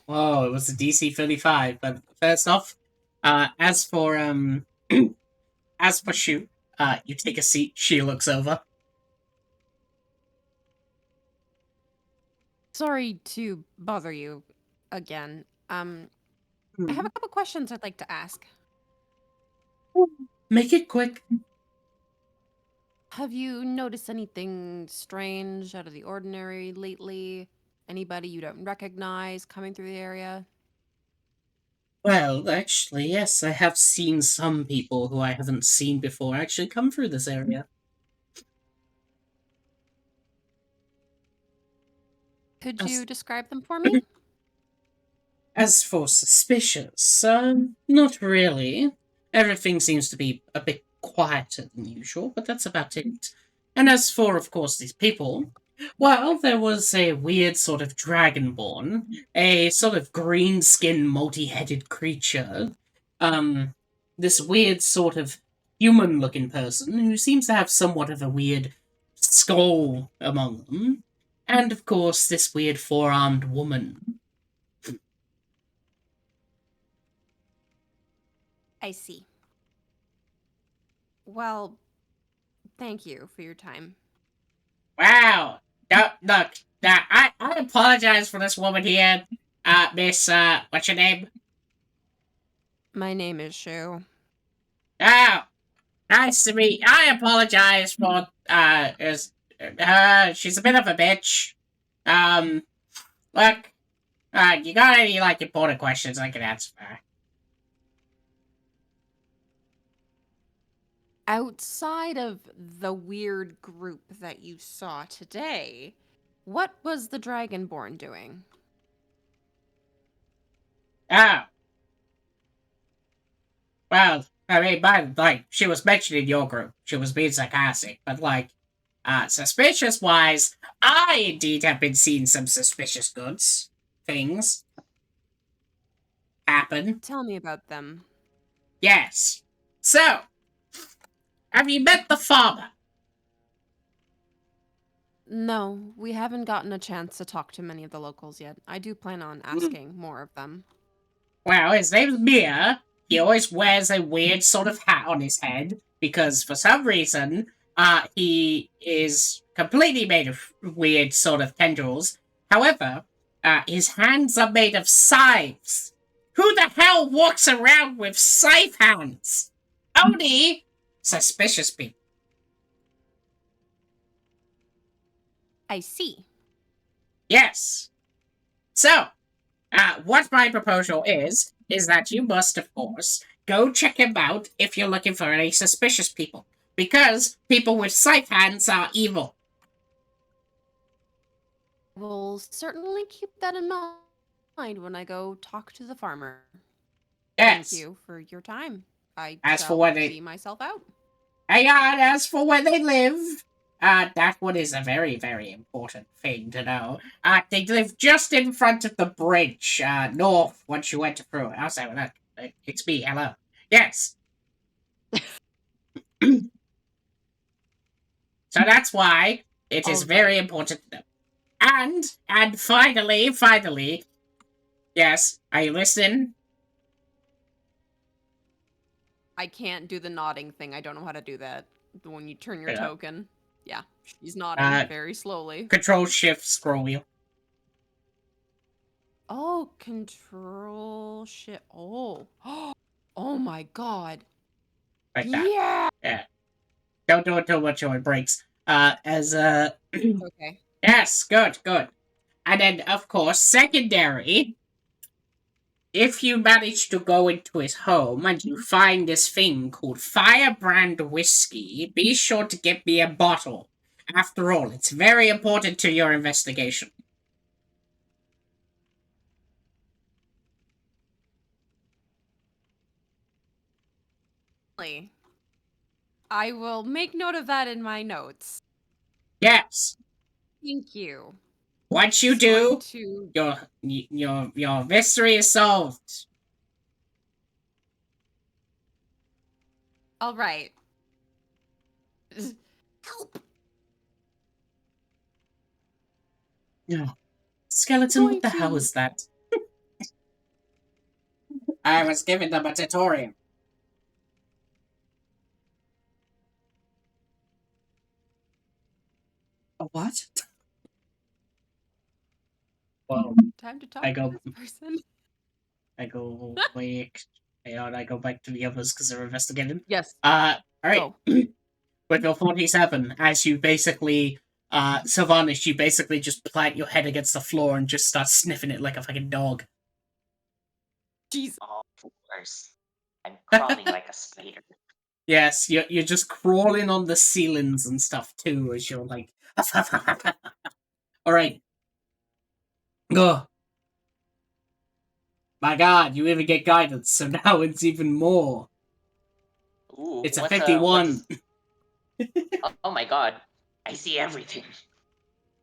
Oh, it was a DC 35. But first off, as for as for Shu, you take a seat. She looks over. Sorry to bother you again. I have a couple questions I'd like to ask. Make it quick. Have you noticed anything strange, out of the ordinary lately? Anybody you don't recognize coming through the area? Well, actually, yes, I have seen some people who I haven't seen before actually come through this area. Could As- you describe them for me? As for suspicious, not really. Everything seems to be a bit quieter than usual, but that's about it. And as for, of course, these people, well, there was a weird sort of dragonborn, a sort of green-skinned, multi-headed creature, this weird sort of human-looking person who seems to have somewhat of a weird skull among them, and of course, this weird four-armed woman. I see. Well, thank you for your time. Wow. No, look, I apologize for this woman here. Miss, what's your name? My name is Shu. Oh, nice to meet. I apologize for, she's a bit of a bitch. Look, you got any, like, important questions I can answer for her? Outside of the weird group that you saw today, what was the Dragonborn doing? Oh. Well, I mean, she was mentioning your group. She was being sarcastic, but, like, suspicious-wise, I indeed have been seeing some suspicious things happen. Tell me about them. Yes. So, have you met the farmer? No, we haven't gotten a chance to talk to many of the locals yet. I do plan on asking more of them. Well, his name's Mia. He always wears a weird sort of hat on his head because for some reason, he is completely made of weird sort of tendrils. However, his hands are made of scythes. Who the hell walks around with scythe hands? Only suspicious people. I see. Yes. So, what my proposal is that you must, of course, go check him out if you're looking for any suspicious people. Because people with scythe hands are evil. We'll certainly keep that in mind when I go talk to the farmer. Yes. Thank you for your time. I As for shall what they- see myself out. And as for where they live, that one is a very, very important thing to know. They live just in front of the bridge, north, once you enter through it. I'll say, look, it's me, hello. Yes. So that's why it is very important to know. And finally, yes, are you listening? I can't do the nodding thing. I don't know how to do that. When you turn your Yeah. token. Yeah, she's nodding very slowly. Control Shift Scroll Wheel. Oh, control shit. Oh. Oh my god. Like that. Yeah. Don't do it too much or it breaks. Okay. Yes, good. And then, of course, secondary, if you manage to go into his home and you find this thing called Firebrand Whiskey, be sure to get me a bottle. After all, it's very important to your investigation. I will make note of that in my notes. Yes. Thank you. Once you do, your mystery is solved. All right. Help. No. Skeleton, what the hell is that? I was giving them a tutorial. A what? Well, Time to talk I to go- this person. I go quick. And I go back to the others because they're investigating. Yes. Alright. With your 47, as you basically, Sylvanas, you basically just plant your head against the floor and just start sniffing it like a fucking dog. Jeez. Oh, of course. I'm crawling like a spider. Yes, you're just crawling on the ceilings and stuff too, as you're like, alright. Go. My god, you even get guidance, so now it's even more. Ooh, It's a what's 51. Oh my god. I see everything.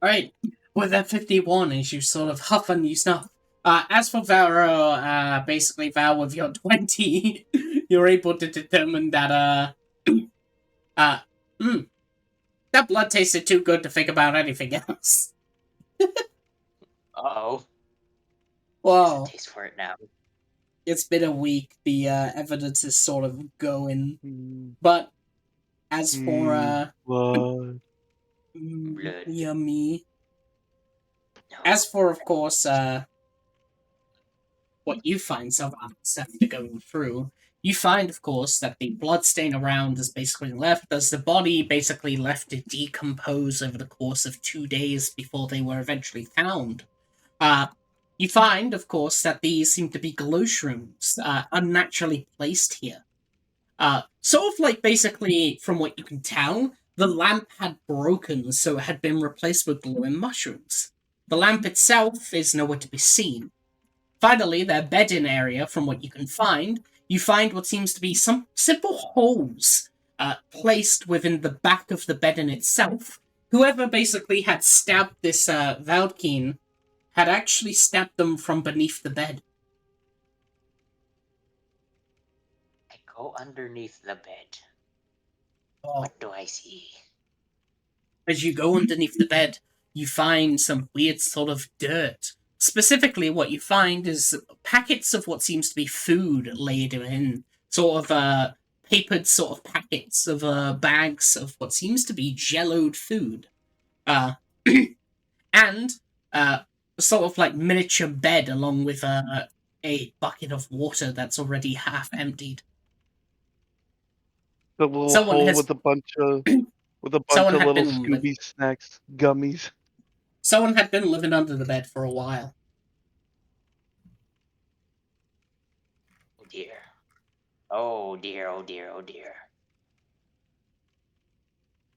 Alright, with that 51, as you sort of huff and you snuff. As for Varo, basically Val with your 20, you're able to determine that, that blood tasted too good to think about anything else. Uh-oh. Whoa. There's a taste for it now. It's been a week, the evidence is sort of going. Mm, But as for, blood. Blood. yummy. No. As for, of course, what you find, Sylvanas, after going through, you find, of course, that the blood stain around is basically left, as the body basically left to decompose over the course of 2 days before they were eventually found. You find, of course, that these seem to be glow shrooms, unnaturally placed here. Sort of like, basically, from what you can tell, the lamp had broken, so it had been replaced with glowing mushrooms. The lamp itself is nowhere to be seen. Finally, their bedding area, from what you can find, you find what seems to be some simple holes placed within the back of the bedding itself. Whoever basically had stabbed this Valdkeen had actually stabbed them from beneath the bed. I go underneath the bed. Oh. What do I see? As you go underneath the bed, you find some weird sort of dirt. Specifically, what you find is packets of what seems to be food laid in sort of papered sort of packets of bags of what seems to be jelloed food. And sort of like miniature bed along with a bucket of water that's already half emptied. The little Someone hole has- with a bunch of Someone had little been Scooby snacks, gummies. Someone had been living under the bed for a while. Oh dear. Oh dear, oh dear, oh dear.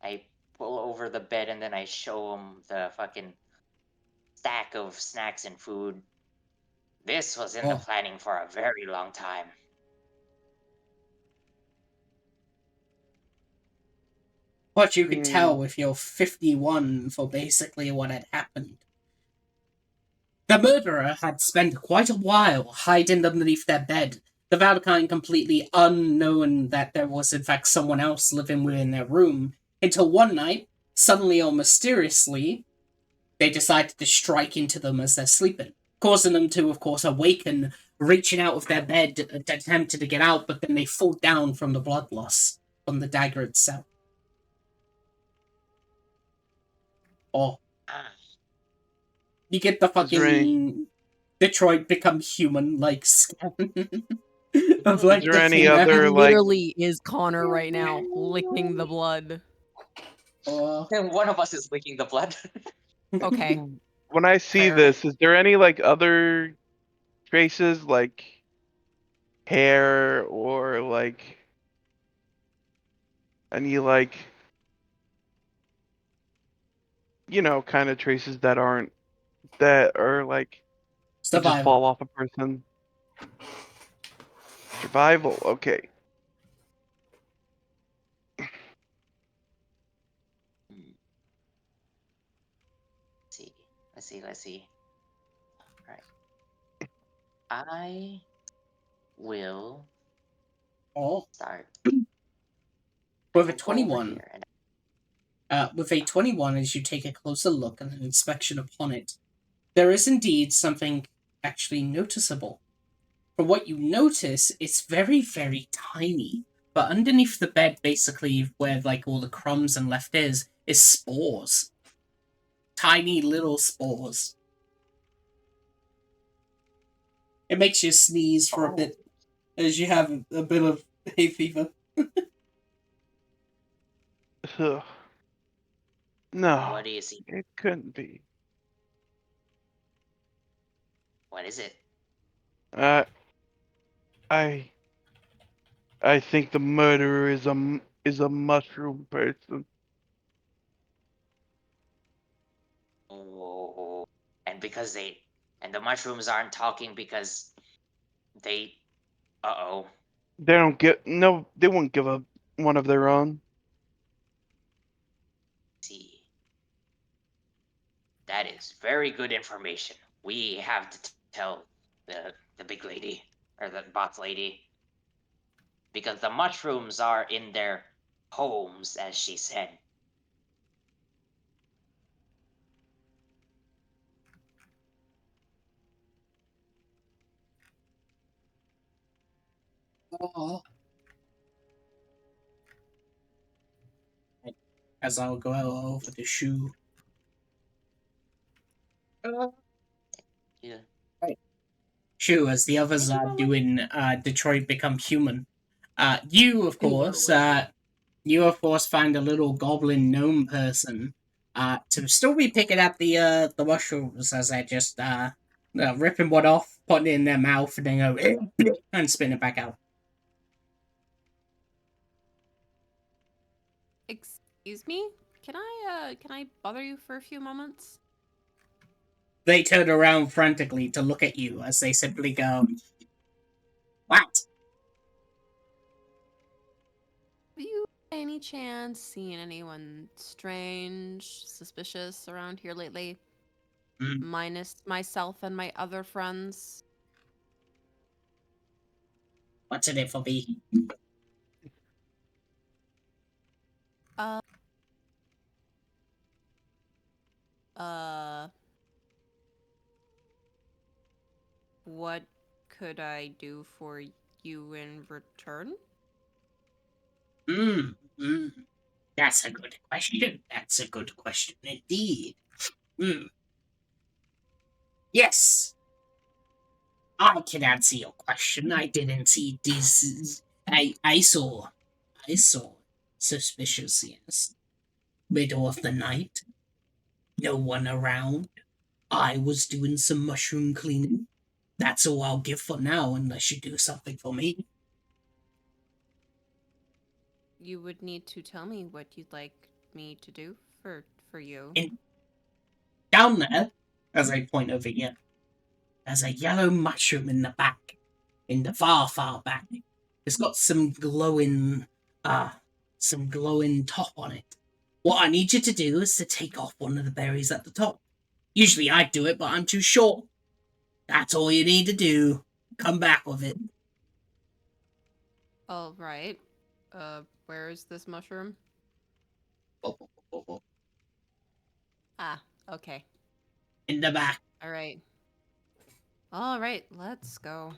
I pull over the bed and then I show him the fucking stack of snacks and food. This was in the Oh. planning for a very long time. But you can tell with your 51 for basically what had happened. The murderer had spent quite a while hiding underneath their bed, the Valkyne completely unknown that there was in fact someone else living within their room, until one night, suddenly or mysteriously, they decided to strike into them as they're sleeping, causing them to, of course, awaken, reaching out of their bed, attempting to get out, but then they fall down from the blood loss from the dagger itself. Oh. You get the fucking Detroit Become Human like scan of like Is there the any thing other, He happening. like- literally is Connor right now, licking the blood. And one of us is licking the blood. Okay. When I see Fair. this, is there any like other traces, like hair or like any like kind of traces that are like that just Survival. fall off a person? Survival, okay. Let's see. Alright. I will start With a over 21. here and With a 21, as you take a closer look and an inspection upon it, there is indeed something actually noticeable. from what you notice, it's very, very tiny. But underneath the bed, basically, where like all the crumbs and left is spores. Tiny little spores. It makes you sneeze for a bit as you have a bit of hay fever. Ugh. No, What do you see? it couldn't be. What is it? Uh, I I think the murderer is a mushroom person. Oh, and the mushrooms aren't talking because they. Uh-oh. They don't get no. They won't give up one of their own. See. That is very good information. We have to tell the big lady or the boss lady because the mushrooms are in their homes, as she said. Oh. As I'll go over the shoe. Yeah. Shoe, as the others are doing Detroit Become Human. You, of course, find a little goblin gnome person to still be picking up the mushrooms as they're just ripping one off, putting it in their mouth, and then go and spin it back out. Excuse me? Can I bother you for a few moments? They turn around frantically to look at you as they simply go, "What?" Have you, by any chance, seen anyone strange, suspicious around here lately? Mm. Minus myself and my other friends. What's in it for me? Uh. Uh. What could I do for you in return? Mm, mm. That's a good question. That's a good question indeed. Mm. Yes, I can answer your question. I didn't see this. I saw suspicious. Yes, middle of the night, no one around. I was doing some mushroom cleaning. That's all I'll give for now, unless you do something for me. You would need to tell me what you'd like me to do for you. And down there, as I point over here, there's a yellow mushroom in the back, in the far, far back. It's got some glowing top on it. What I need you to do is to take off one of the berries at the top. Usually I'd do it, but I'm too short. That's all you need to do. Come back with it. All right. Where is this mushroom? Ah, okay. In the back. All right. All right, let's go.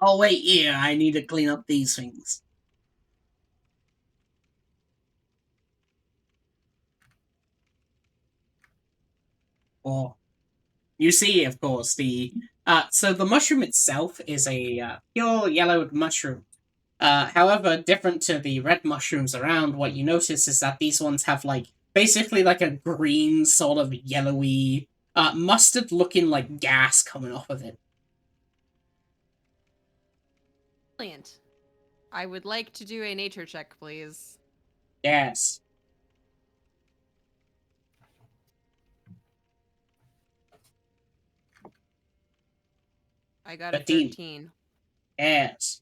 Oh, wait, here. I need to clean up these things. Oh. You see, of course, so the mushroom itself is a pure yellowed mushroom. However, different to the red mushrooms around, what you notice is that these ones have basically like a green sort of yellowy, mustard looking like gas coming off of it. Brilliant. I would like to do a nature check, please. Yes. I got a 13. 13. Yes.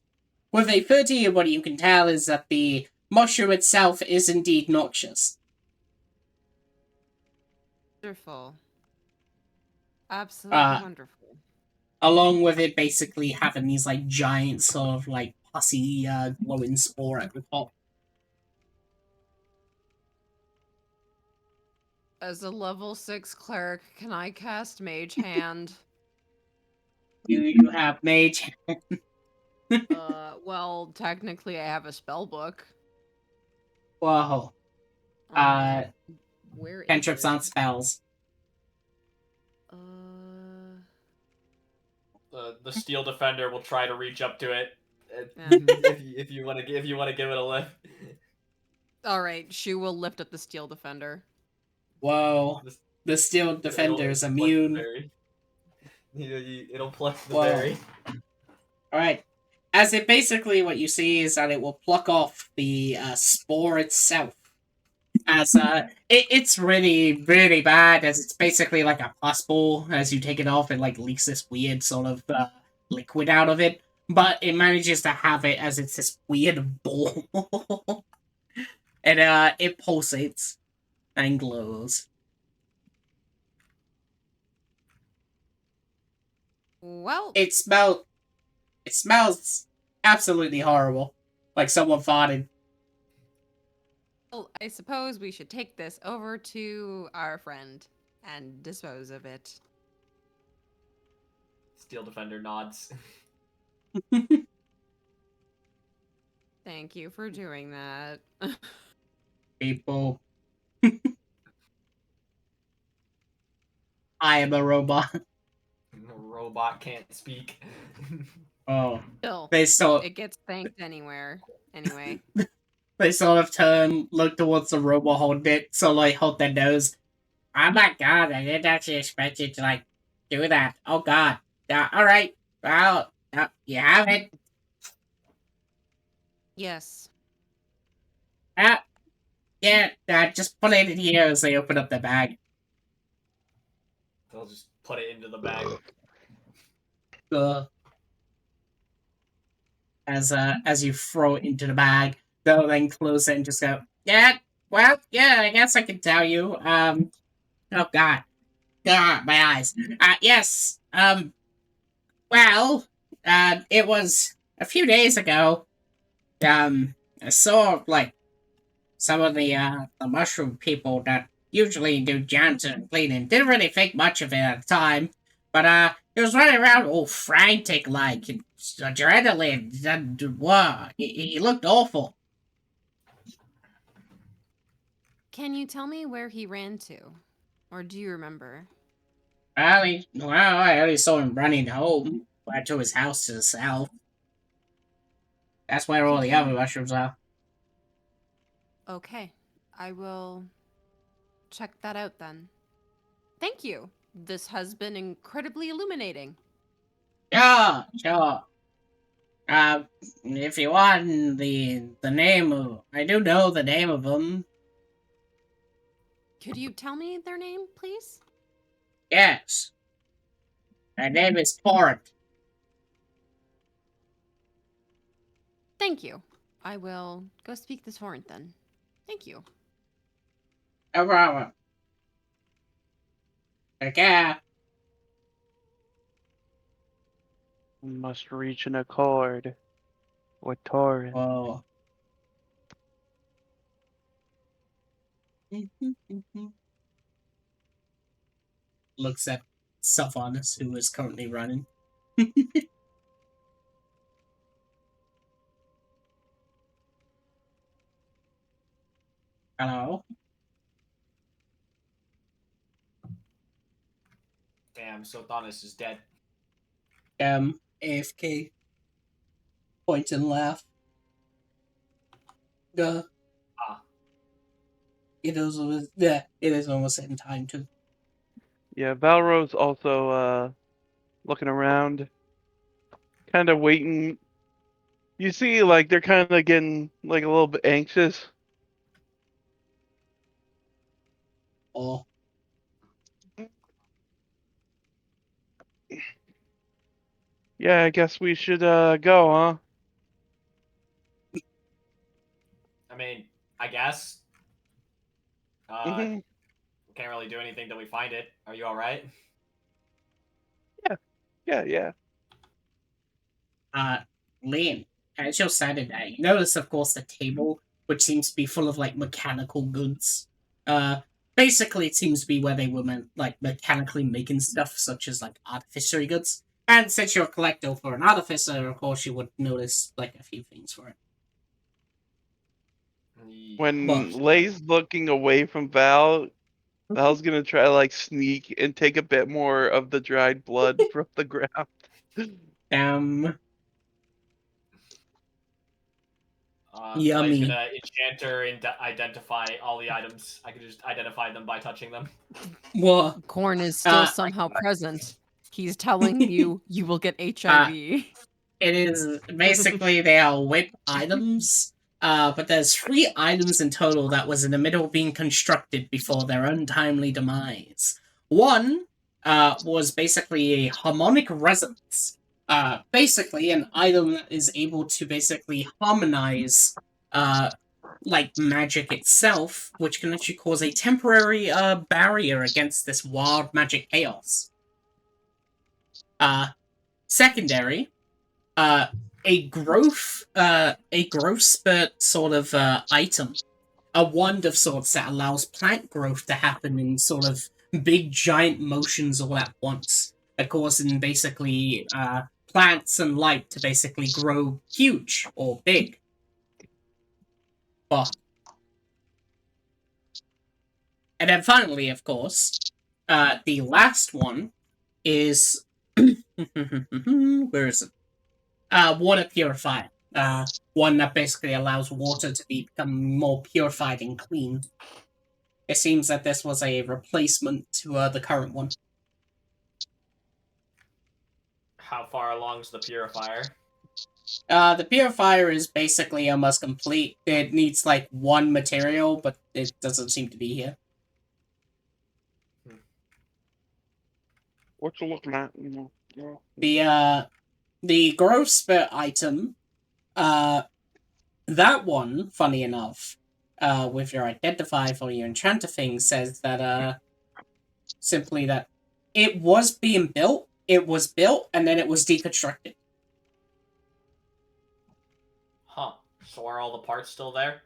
With a 13, what you can tell is that the mushroom itself is indeed noxious. Wonderful. Absolutely wonderful. Along with it basically having these giant sort of pussy glowing spore at the top. As a level 6 cleric, can I cast Mage Hand? Do you have mage? Well, technically I have a spell book. Whoa. Where is Cantrips it? on spells. The steel defender will try to reach up to it. Yeah. If you want to give it a lift. All right, she will lift up the steel defender. Whoa. This- The steel defender's immune. It'll pluck the Whoa. berry. Alright. As it basically, what you see is that it will pluck off the spore itself. As it's really, really bad, as it's basically like a pus ball. As you take it off, it like leaks this weird sort of liquid out of it. But it manages to have it as it's this weird ball. And it pulsates and glows. Well, It smells absolutely horrible. Like someone farted. I suppose we should take this over to our friend and dispose of it. Steel defender nods. Thank you for doing that. People. I am a robot. The robot can't speak. Oh. Still, They sort it gets thanked anywhere. Anyway. they sort of turn, look towards the robot holding it, so like hold their nose. Oh my god, I didn't actually expect you to like do that. Oh god. Alright. Well, you have it. Yes. Yeah, just put it in here as they open up the bag. They'll just put it into the bag. As you throw it into the bag, they'll then close it and just go, yeah, well, yeah, I guess I can tell you. Oh god. God, my eyes. Yes. Well, it was a few days ago. I saw like some of the mushroom people that usually do janitor cleaning. Didn't really think much of it at the time, but he was running around all frantic like adrenaline. And, wow, he looked awful. Can you tell me where he ran to? Or do you remember? I only saw him running home, back to his house to the south. That's where all the other mushrooms are. Okay. I will check that out then. Thank you. This has been incredibly illuminating. Yeah, sure. If you want the name of, I do know the name of them. Could you tell me their name, please? Yes. Her name is Torrent. Thank you. I will go speak to Torrent then. Thank you. No problem. Take care. Must reach an accord with Torrent. Whoa. Looks at Sylvanas, who is currently running. Hello? Damn, Sothonis is dead. AFK. Point and laugh. It is almost in time too. Yeah, Valro's also looking around, kind of waiting. You see, like they're kind of getting like a little bit anxious. Oh. Yeah, I guess we should go, huh? I mean, I guess. Mhm. Can't really do anything till we find it. Are you alright? Yeah. Liam, as you're standing there, you notice, of course, the table, which seems to be full of like mechanical goods. basically it seems to be where they were mechanically making stuff such as like artificery goods. And since you're a collector for an artificer, of course you would notice like a few things for it. When But- Lay's looking away from Val, Val's gonna try to like sneak and take a bit more of the dried blood from the ground. Lay's Yummy. gonna enchanter and identify all the items. I can just identify them by touching them. Well, Corn is still somehow present. He's telling you you will get HIV. it is basically they are whip items. But there's 3 items in total that was in the middle of being constructed before their untimely demise. One was basically a harmonic resonance. Basically an item that is able to basically harmonize like magic itself, which can actually cause a temporary barrier against this wild magic chaos. Secondary, a growth spurt sort of item, a wand of sorts that allows plant growth to happen in sort of big giant motions all at once, causing basically plants and light to basically grow huge or big. But and then finally, of course, the last one is where is it? Water purifier. One that basically allows water to become more purified and clean. It seems that this was a replacement to the current one. How far along's the purifier? The purifier is basically almost complete. It needs like 1 material, but it doesn't seem to be here. What you looking at? You know? The growth spurt item, that one, funny enough, with your identifier for your enchanter thing, says that simply that it was being built, it was built, and then it was deconstructed. Huh. So are all the parts still there?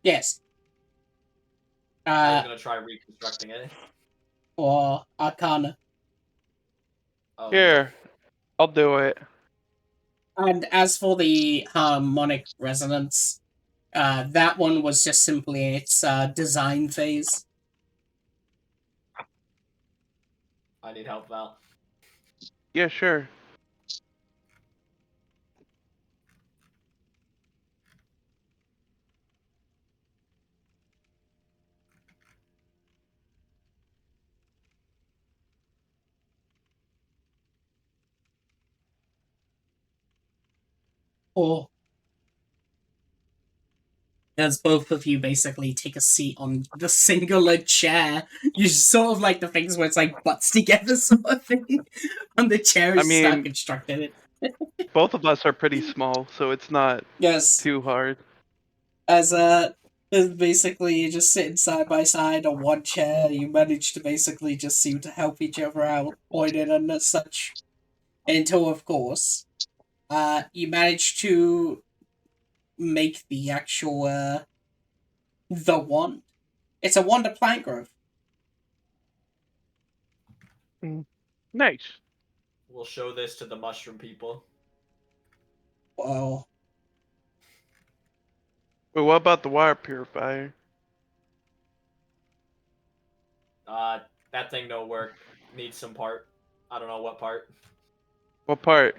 Yes. I was gonna try reconstructing it. Or Arcana. Oh, Here, I'll do it. And as for the harmonic resonance, that one was just simply in its design phase. I need help, Val. Yeah, sure. Or as both of you basically take a seat on the singular chair, you sort of like the things where it's like butts together sort of thing. And the chair is stuck mean- constructed. Both of us are pretty small, so it's not Yes. too hard. As basically you just sitting side by side on one chair, you manage to basically just seem to help each other out, pointing and such. Until of course, you manage to make the actual the wand. It's a wand of plant growth. Nice. We'll show this to the mushroom people. Well, But what about the water purifier? That thing don't work. Needs some part. I don't know what part. What part,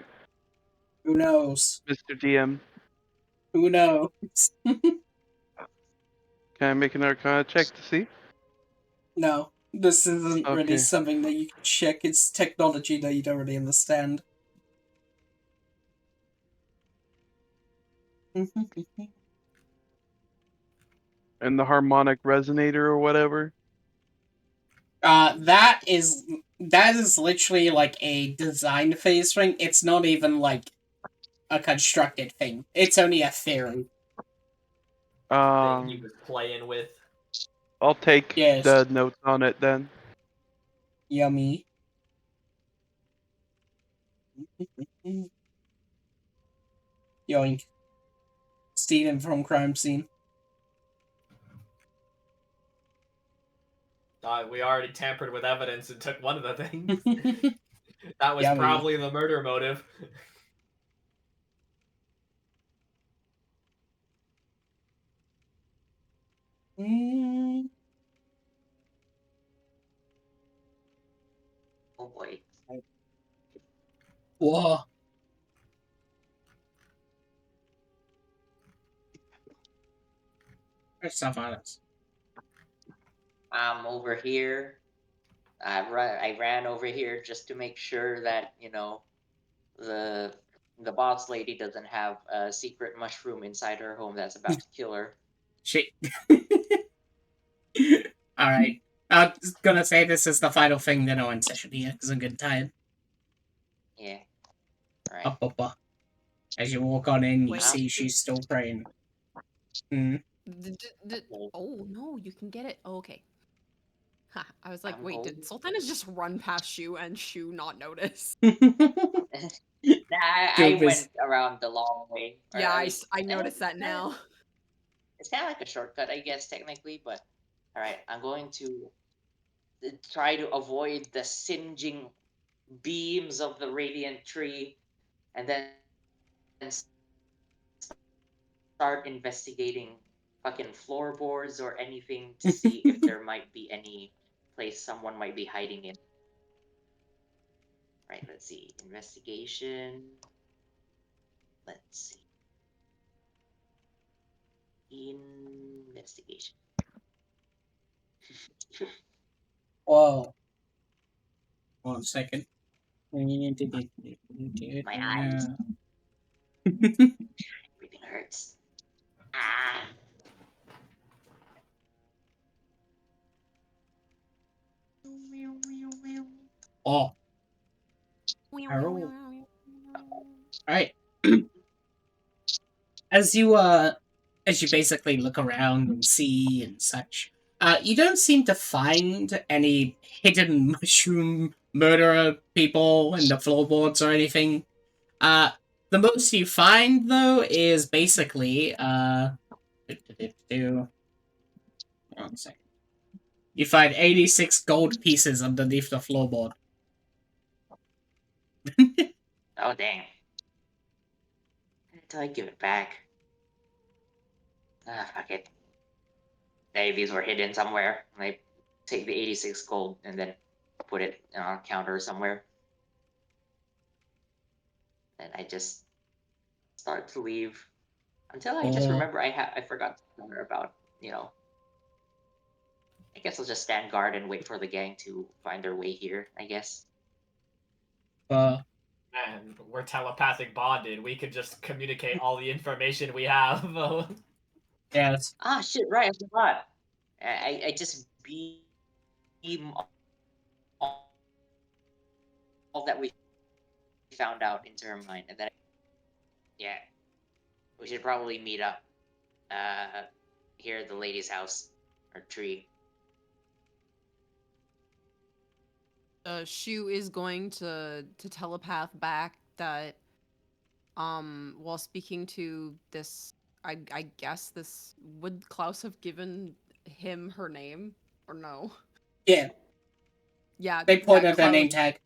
who knows? Mr. DM? Who knows? Can I make an Arcana check to see? No, this isn't really Okay. something that you can check. It's technology that you don't really understand. And the harmonic resonator or whatever? That is literally like a design phase thing. It's not even like a constructed thing. It's only a theory. Thing he was playing with. I'll take Yes. the notes on it then. Yummy. Yoink. Stealing from crime scene. We already tampered with evidence and took one of the things. That was Yummy. probably the murder motive. Mm, Oh boy. whoa. There's stuff on us. I'm over here. I ran over here just to make sure that the the boss lady doesn't have a secret mushroom inside her home that's about to kill her. Shit. Alright. I was gonna say this is the final thing that no one session here, because I'm getting tired. Yeah. All right. Up, up, up. As you walk on in, you Wait. see she's still praying. Hmm. Oh no, you can get it. Oh, okay. Ha, I was like, I'm wait, did Sultanas just run past Shu and Shu not notice? Nah, I Goop is- went around the long way. Or Yeah, at I least- noticed that now. It's kind of like a shortcut, I guess, technically. But all right, I'm going to try to avoid the singeing beams of the radiant tree, and then start investigating fucking floorboards or anything to see if there might be any place someone might be hiding in. Right, let's see. Investigation. Let's see. Investigation. Whoa. 1 second. My eyes. Everything hurts. Ah. Oh, alright. As you basically look around and see and such, you don't seem to find any hidden mushroom murderer people in the floorboards or anything. The most you find though is basically 1 second. You find 86 gold pieces underneath the floorboard. Oh dang. Until I give it back. Ah, fuck it. Hey, these were hidden somewhere. I take the 86 gold and then put it on a counter somewhere. And I just start to leave until I just Oh. remember I forgot to tell her about, I guess I'll just stand guard and wait for the gang to find their way here, I guess. Man, we're telepathic bonded. We could just communicate all the information we have. Yes. Ah, shit, right, I forgot. I just beam all that we found out into her mind, and then yeah, we should probably meet up here at the lady's house or tree. Shu is going to telepath back that while speaking to this I guess this would Klaus have given him her name or no? Yeah, Yeah, they point that at their name Klaus- tag.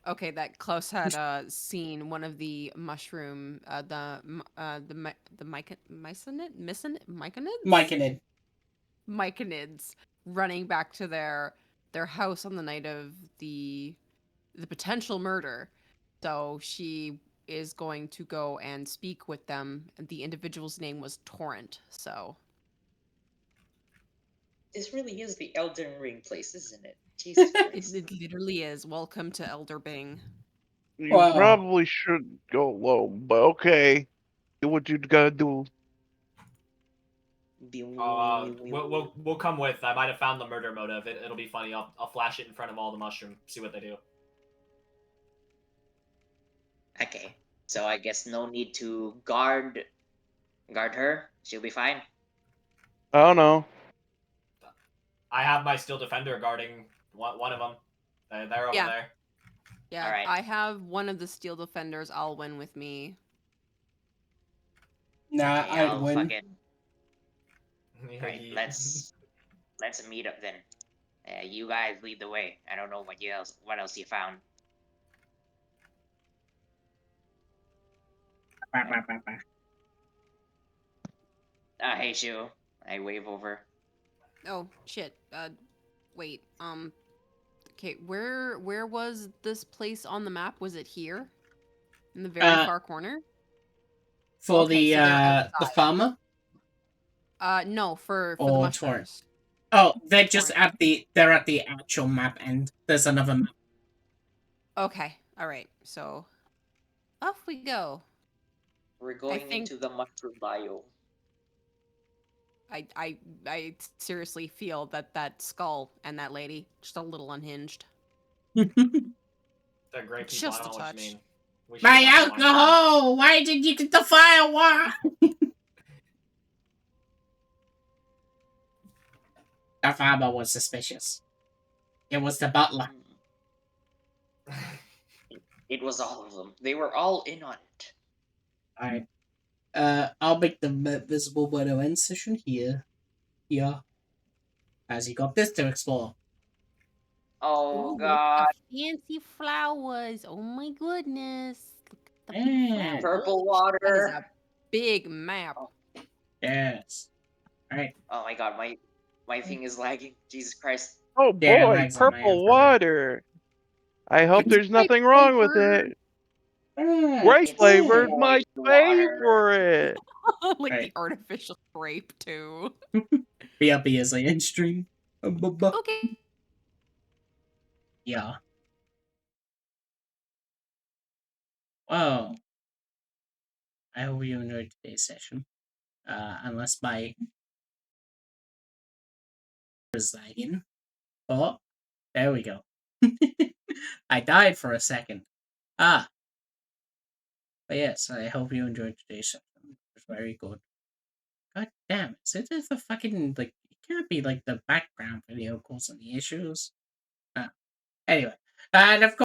Okay, that Klaus had seen one of the mushroom the myconids myconids running back to their house on the night of the potential murder. So she is going to go and speak with them. The individual's name was Torrent. So This really is the Elden Ring place, isn't it? Jesus Christ. it literally is. Welcome to Elder Bing. You Wow. probably should go alone, but okay. Do what you gotta do. We'll come with. I might have found the murder motive. It'll be funny. I'll flash it in front of all the mushroom. See what they do. Okay, so I guess no need to guard her. She'll be fine. I don't know. I have my steel defender guarding one of them. They're over there. Yeah, Alright. I have one of the steel defenders. I'll win with me. Nah, Okay, I'd I'll win. fucking right. Let's meet up then. You guys lead the way. I don't know what else you found. Hey, Shu. I wave over. Oh shit. Wait. Okay. Where was this place on the map? Was it here, in the very far corner? For Okay, so they're the farmer No, for the or Torrent? mushrooms. Oh, they're just Torrent. they're at the actual map end. There's another map. Okay. All right. So off we go. We're going think- into the mushroom biome. I seriously feel that skull and that lady just a little unhinged. They're great people. Just I a don't know what touch. you mean. We should My have wine. alcohol! Why did you get the firewall? The farmer was suspicious. It was the butler. It was all of them. They were all in on it. Alright. I'll make the visible by the end session here. Here. As you got this to explore. Oh Ooh, god. look at the fancy flowers. Oh my goodness. Look at the big Yeah. flowers. Purple That is water. a big map. Yes. Alright. Oh my god, my thing is lagging. Jesus Christ. Oh Yeah, boy, legs on my purple end. water. I hope there's nothing wrong with it. Grape It's flavored, moist my water. favorite. Like Right. the artificial grape too. BRB is like in stream. Okay. Yeah. Wow. I hope you enjoyed today's session. Unless my was lagging. Oh, there we go. I died for a second. But yes, I hope you enjoyed today's session. It was very good. God damn, is it just the fucking, like, it can't be like the background video causing the issues. Anyway, and of course,